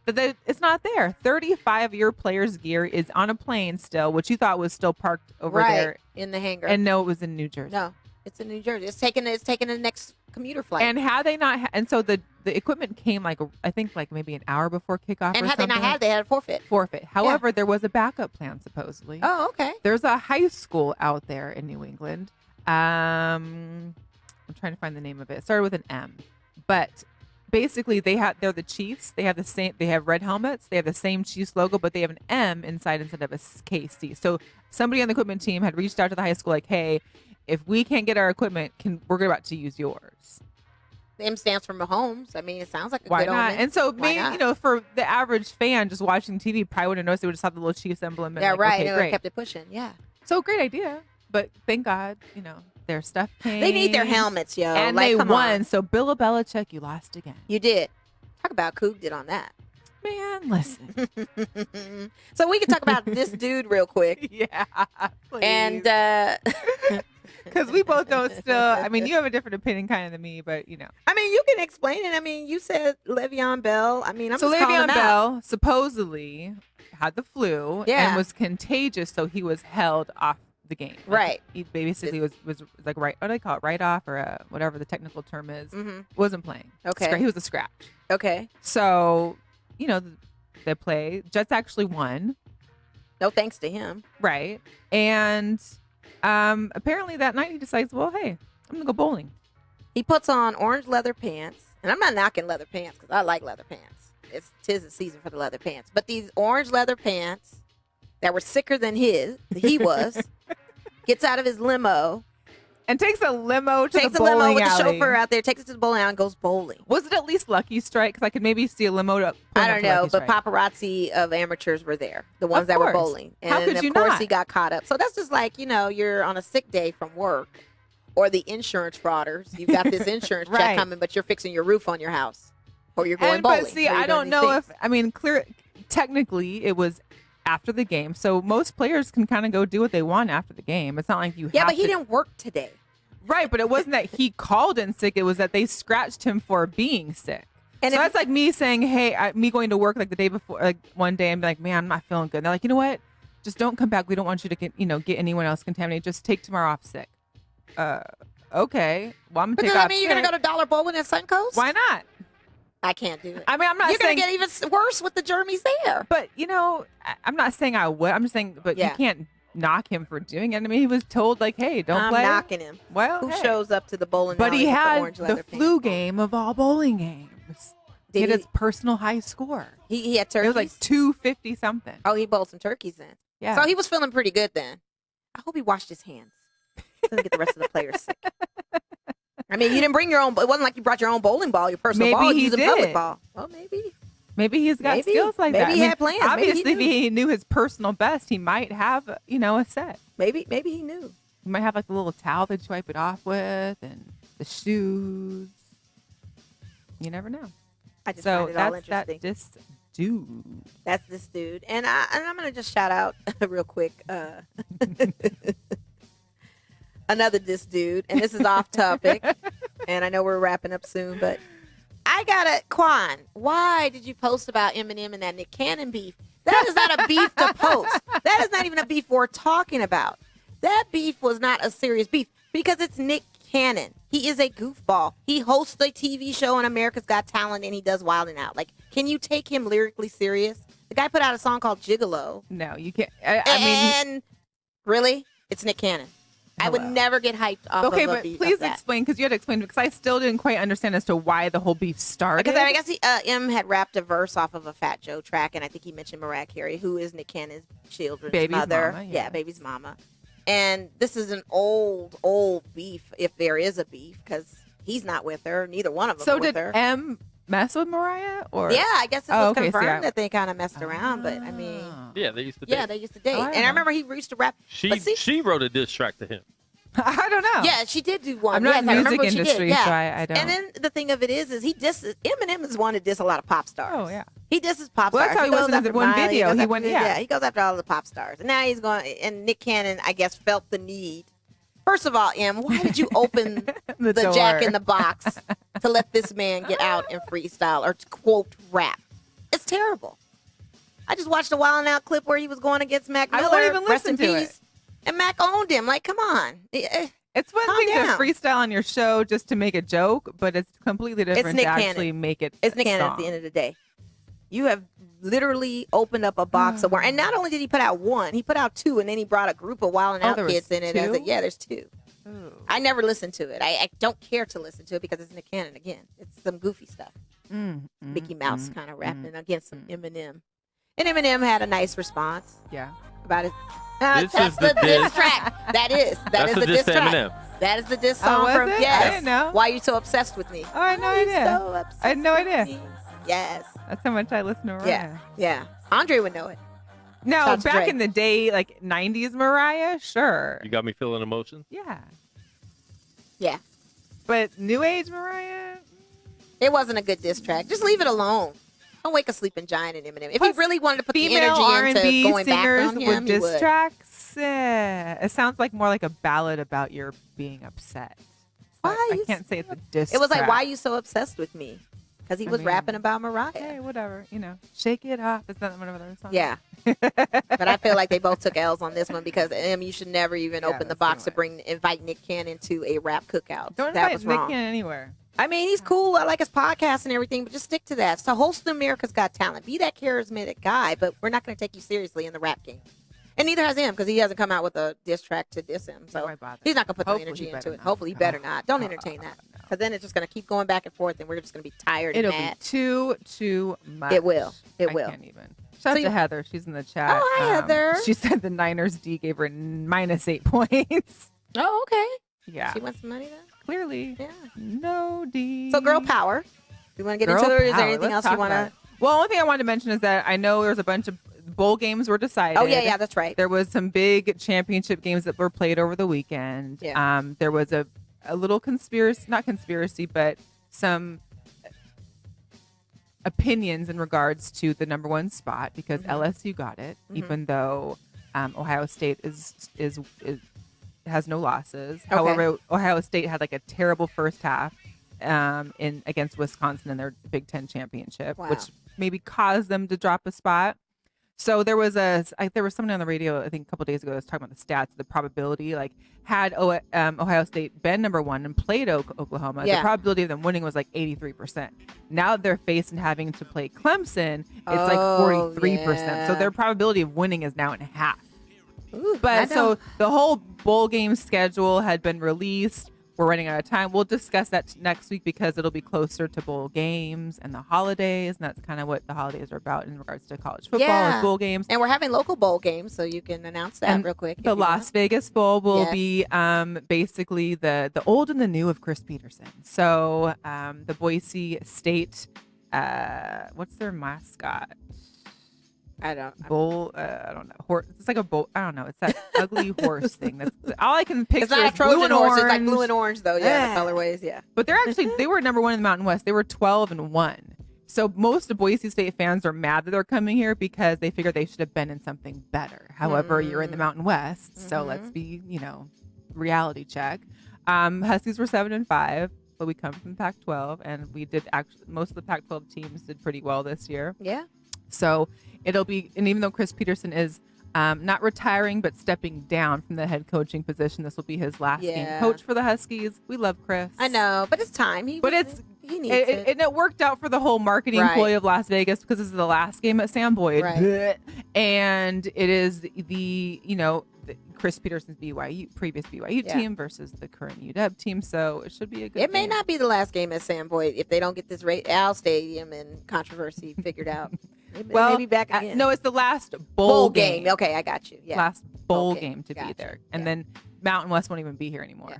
that it's not there? 35 of your players' gear is on a plane still, which you thought was still parked over there in the hangar. And no, it was in New Jersey. No, it's in New Jersey. It's taking the next commuter flight. And had they not, and so the equipment came I think maybe an hour before kickoff. And or had they something. not had, they had a forfeit. However, there was a backup plan supposedly. Oh, okay. There's a high school out there in New England. I'm trying to find the name of it. It started with an M, but basically they're the Chiefs. They have red helmets. They have the same Chiefs logo, but they have an M inside instead of a KC. So somebody on the equipment team had reached out to the high school like, hey, if we can't get our equipment, we're about to use yours. The M stands for Mahomes. I mean, it sounds like a Why good not? omen. And so maybe, for the average fan just watching TV, probably wouldn't notice. They would just have the little Chiefs emblem. And right. Okay, And great. kept it pushing. Yeah. So great idea. But thank God, their stuff came. They need their helmets, yo. And like, they come won. on. So Bill Belichick, you lost again. You did. Talk about Coog did on that. Man, listen. So we can talk about this dude real quick. Yeah. Please. And Because we both don't still. I mean, you have a different opinion kind of than me, but I mean, you can explain it. I mean, you said Le'Veon Bell. I mean, I'm so just calling Le'Veon him out. Bell supposedly had the flu Yeah. and was contagious, so he was held off the game. Right. He basically was like what do they call it? Write off or whatever the technical term is. Mhm. Wasn't playing. Okay. He was a scratch. Okay. So they play. Jets actually won. No thanks to him. Right. And apparently that night he decides, well, hey, I'm gonna go bowling. He puts on orange leather pants, and I'm not knocking leather pants because I like leather pants. Tis the season for the leather pants. But these orange leather pants that were sicker than he was, gets out of his limo. And takes a limo to Takes the a bowling limo with alley. the chauffeur out there, takes it to the bowling alley and goes bowling. Was it at least Lucky Strike? Because I could maybe see a limo. I don't know, but Strike. paparazzi of amateurs were there, the ones Of that were course. bowling. And How could of you course not? he got caught up. So that's just like, you're on a sick day from work, or the insurance frauders. You've got this insurance Right. check coming, but you're fixing your roof on your house. Or you're going bowling. But see, or you're I doing don't these know things. technically it was after the game. So most players can kind of go do what they want after the game. It's not like you Yeah, have but he to. didn't work today. Right, but it wasn't that he called in sick. It was that they scratched him for being sick. And So if- that's like me saying, hey, me going to work like the day before, like one day and be like, man, I'm not feeling good. And they're like, you know what? Just don't come back. We don't want you to get anyone else contaminated. Just take tomorrow off sick. Okay. Well, I'm going But to does take that off mean you're going to go to Dollar Bowling at Suncoast? Why not? I can't do it. I mean, I'm not You're going saying, to get even worse with the germs there. but I'm not saying I would. I'm just saying, but Yeah. you can't knock him for doing it. I mean, he was told like, hey, don't I'm play. knocking him. Well, Who hey. shows up to the bowling But alley he with the had orange the leather flu pants? game of all bowling games. He Did had he? his personal high score. He had turkeys? It was like 250 something. Oh, he bowled some turkeys then. Yeah. So he was feeling pretty good then. I hope he washed his hands. Doesn't get the rest of the players sick. I mean, you didn't bring your own. It wasn't like you brought your own bowling ball, your personal Maybe ball. You he used a public did. ball. Well, maybe. Maybe he's got Maybe. skills like Maybe that. he had plans. Maybe he Obviously, if knew. he knew his personal best, he might have, a set. Maybe he knew. He might have like a little towel that you wipe it off with, and the shoes. You never know. I just So find it all that's that interesting. this dude. That's this dude. And I'm going to just shout out real quick another this dude. And this is off topic. And I know we're wrapping up soon, but I got a Kwon. Why did you post about Eminem and that Nick Cannon beef? That is not a beef to post. That is not even a beef we're talking about. That beef was not a serious beef because it's Nick Cannon. He is a goofball. He hosts a TV show on America's Got Talent and he does Wildin' Out. Like, can you take him lyrically serious? The guy put out a song called Gigolo. No, you can't. I mean, And really? It's Nick Cannon. I would Hello. never get hyped off okay, of a but beef please of that. explain because you had to explain because I still didn't quite understand as to why the whole beef started. Because I guess M had rapped a verse off of a Fat Joe track, and I think he mentioned Mariah Carey, who is Nick Cannon's children's Baby's mother. mama, Yeah, yes. baby's mama. And this is an old beef, if there is a beef, because he's not with her. Neither one of them So are with did her. M mess with Mariah? Or Yeah, I guess it was okay, confirmed that they kind of messed around, but I mean, Yeah, they used to date. yeah, they used to date. Oh, I And don't I know. remember he used to rap. but see, She wrote a diss track to him. I don't know. yeah, she did do one. I'm not Yes, in I the remember music what she did. industry, Yeah. so I don't. And then the thing of it is he disses. Eminem is one to diss a lot of pop stars. Oh, yeah. He disses pop Well, stars. that's how he was goes in his after one Miley, video. goes He after- went- yeah. he goes after all the pop stars. And now he's going. And Nick Cannon, I guess, felt the need. First of all, why did you open The the Jack door. in the Box to let this man get out and freestyle or to quote rap? It's terrible. I just watched a Wild 'N Out clip where he was going against Mac I Miller. won't even rest in listen to peace. And Mac owned him. Like, come on. It's one Calm thing down. to freestyle on your show just to make a joke, but it's completely different Nick to Cannon. actually make it. It's Nick a Cannon song. at the end of the day. You have literally opened up a box of work. And not only did he put out one, he put out two, and then he brought a group of Wild 'N Out there was kids in it. two? Yeah, there's two. Ooh. I never listened to it. I don't care to listen to it because it's Nick Cannon again. It's some goofy stuff. Mickey Mouse kind of rapping against some Eminem. And Eminem had a nice response Yeah. about it. This That's is the the diss diss. track. That is That's the the diss diss to track. Eminem. That is the diss Oh, song was from it? I yes. didn't know. Why are you so obsessed with me? Oh, I had no Why are you idea. so obsessed I had no with idea. me? Yes. That's how much I listen to Mariah. Yeah. Andre would know it. No, Shout out to back Dre. in the day, like 90s Mariah, sure. You got me feeling emotions. Yeah. Yeah. But new age Mariah, It wasn't a good diss track. Just leave it alone. Don't wake a sleeping giant in Eminem. If he Plus, really wanted to put the female energy R&B into going back singers on him, with he diss would. tracks, It sounds like more like a ballad about your being upset. So I can't say it's a diss. It was like, track. why are you so obsessed with me? Because he was rapping about Mariah. Hey, whatever. Shake it off. Is that one of their songs? Yeah. But I feel like they both took L's on this one because you should never even open the box to invite Nick Cannon to a rap cookout. Don't that invite was Nick wrong. Cannon anywhere. I mean, he's cool. I like his podcast and everything, but just stick to that. So host America's Got Talent. Be that charismatic guy, but we're not going to take you seriously in the rap game. And neither has him because he hasn't come out with a diss track to diss him. So he's not going to put the energy into it. Hopefully he better not. Don't entertain that. Because then it's just going to keep going back and forth and we're just going to be tired and mad. It'll be too much. It will. It will. I can't even. Shout out to Heather. She's in the chat. Oh, hi, Heather. She said the Niners D gave her -8 points. Oh, okay. Yeah. She wants some money then? Clearly. Yeah. No D. So girl power. Do you want to get into it or is there anything else you want to? Well, only thing I wanted to mention is that I know there's a bunch of bowl games were decided. Oh, yeah, that's right. There was some big championship games that were played over the weekend. Yeah. There was a little not conspiracy, but some opinions in regards to the number one spot because LSU got it, even though Ohio State is has no losses. Okay. However, Ohio State had like a terrible first half against Wisconsin in their Big Ten championship, which maybe caused them to drop a spot. So there was someone on the radio, I think a couple of days ago, that was talking about the stats, the probability, like had Ohio State been number one and played Oklahoma, the probability of them winning was like 83%. Now that they're facing having to play Clemson, it's like 43%. Yeah. So their probability of winning is now in half. Ooh, but so the whole bowl game schedule had been released. We're running out of time. We'll discuss that next week because it'll be closer to bowl games and the holidays. And that's kind of what the holidays are about in regards to college football and bowl games. And we're having local bowl games, so you can announce that real quick. The Las Vegas Bowl will be basically the old and the new of Chris Peterson. So the Boise State, what's their mascot? I don't know. Horse. It's like a bull. I don't know. It's that ugly horse thing. That's all I can picture. It's not a Trojan horse. It's like blue and orange, though. Yeah, the colorways. Yeah. But they were number one in the Mountain West. They were 12-1. So most of Boise State fans are mad that they're coming here because they figure they should have been in something better. However, you're in the Mountain West, so let's be, reality check. Huskies were 7-5, but we come from Pac-12, and we did actually most of the Pac-12 teams did pretty well this year. Yeah. So it'll be, and even though Chris Peterson is not retiring but stepping down from the head coaching position, this will be his last game coach for the Huskies. We love Chris. I know, but it's time. He needs it. And it worked out for the whole marketing ploy of Las Vegas because this is the last game at Sam Boyd, and it is the Chris Peterson's previous BYU team versus the current UW team, so it should be a good. It may not be the last game at Sam Boyd if they don't get this Al Stadium and controversy figured out. Maybe back again. No, it's the last bowl game. Okay, I got you. Yeah. Last bowl game to be there, and then Mountain West won't even be here anymore.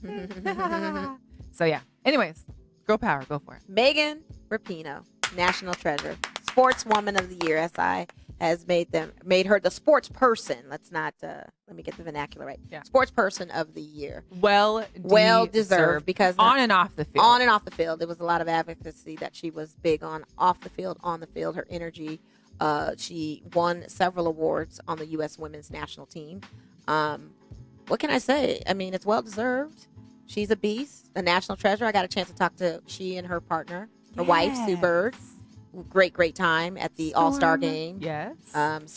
Yeah. So yeah. Anyways, girl power, go for it. Megan Rapinoe, national treasure, sportswoman of the year. SI has made her the sports person. Let's not let me get the vernacular right. Yeah. Sports person of the year. Well deserved because on and off the field. There was a lot of advocacy that she was big on off the field, on the field, her energy. She won several awards on the US women's national team. What can I say? I mean, it's well deserved. She's a beast, a national treasure. I got a chance to talk to she and her partner, her wife, Sue Bird. Great time at the All-Star game. Yes. And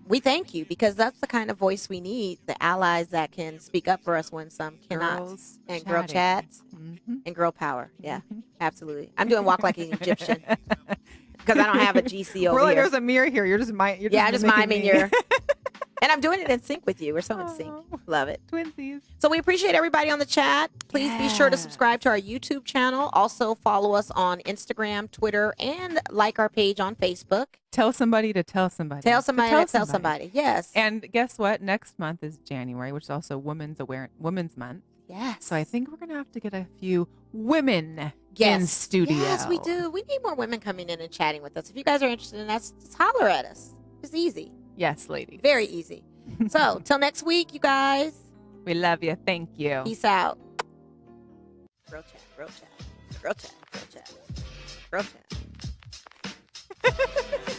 we thank you because that's the kind of voice we need, the allies that can speak up for us when some cannot. And girl chats and girl power. Yeah, absolutely. I'm doing walk like an Egyptian because I don't have a GC over here. There's a mirror here. You're just miming your. And I'm doing it in sync with you. We're so in sync. Love it. Twinsies. So we appreciate everybody on the chat. Please be sure to subscribe to our YouTube channel. Also follow us on Instagram, Twitter, and like our page on Facebook. Tell somebody to tell somebody. Tell somebody to tell somebody. Yes. And guess what? Next month is January, which is also Women's Month. Yes. So I think we're going to have to get a few women in studio. Yes, we do. We need more women coming in and chatting with us. If you guys are interested in that, just holler at us. It's easy. Yes, ladies. Very easy. So, till next week, you guys. We love you. Thank you. Peace out. Girl chat, girl chat, girl chat, girl chat, girl chat.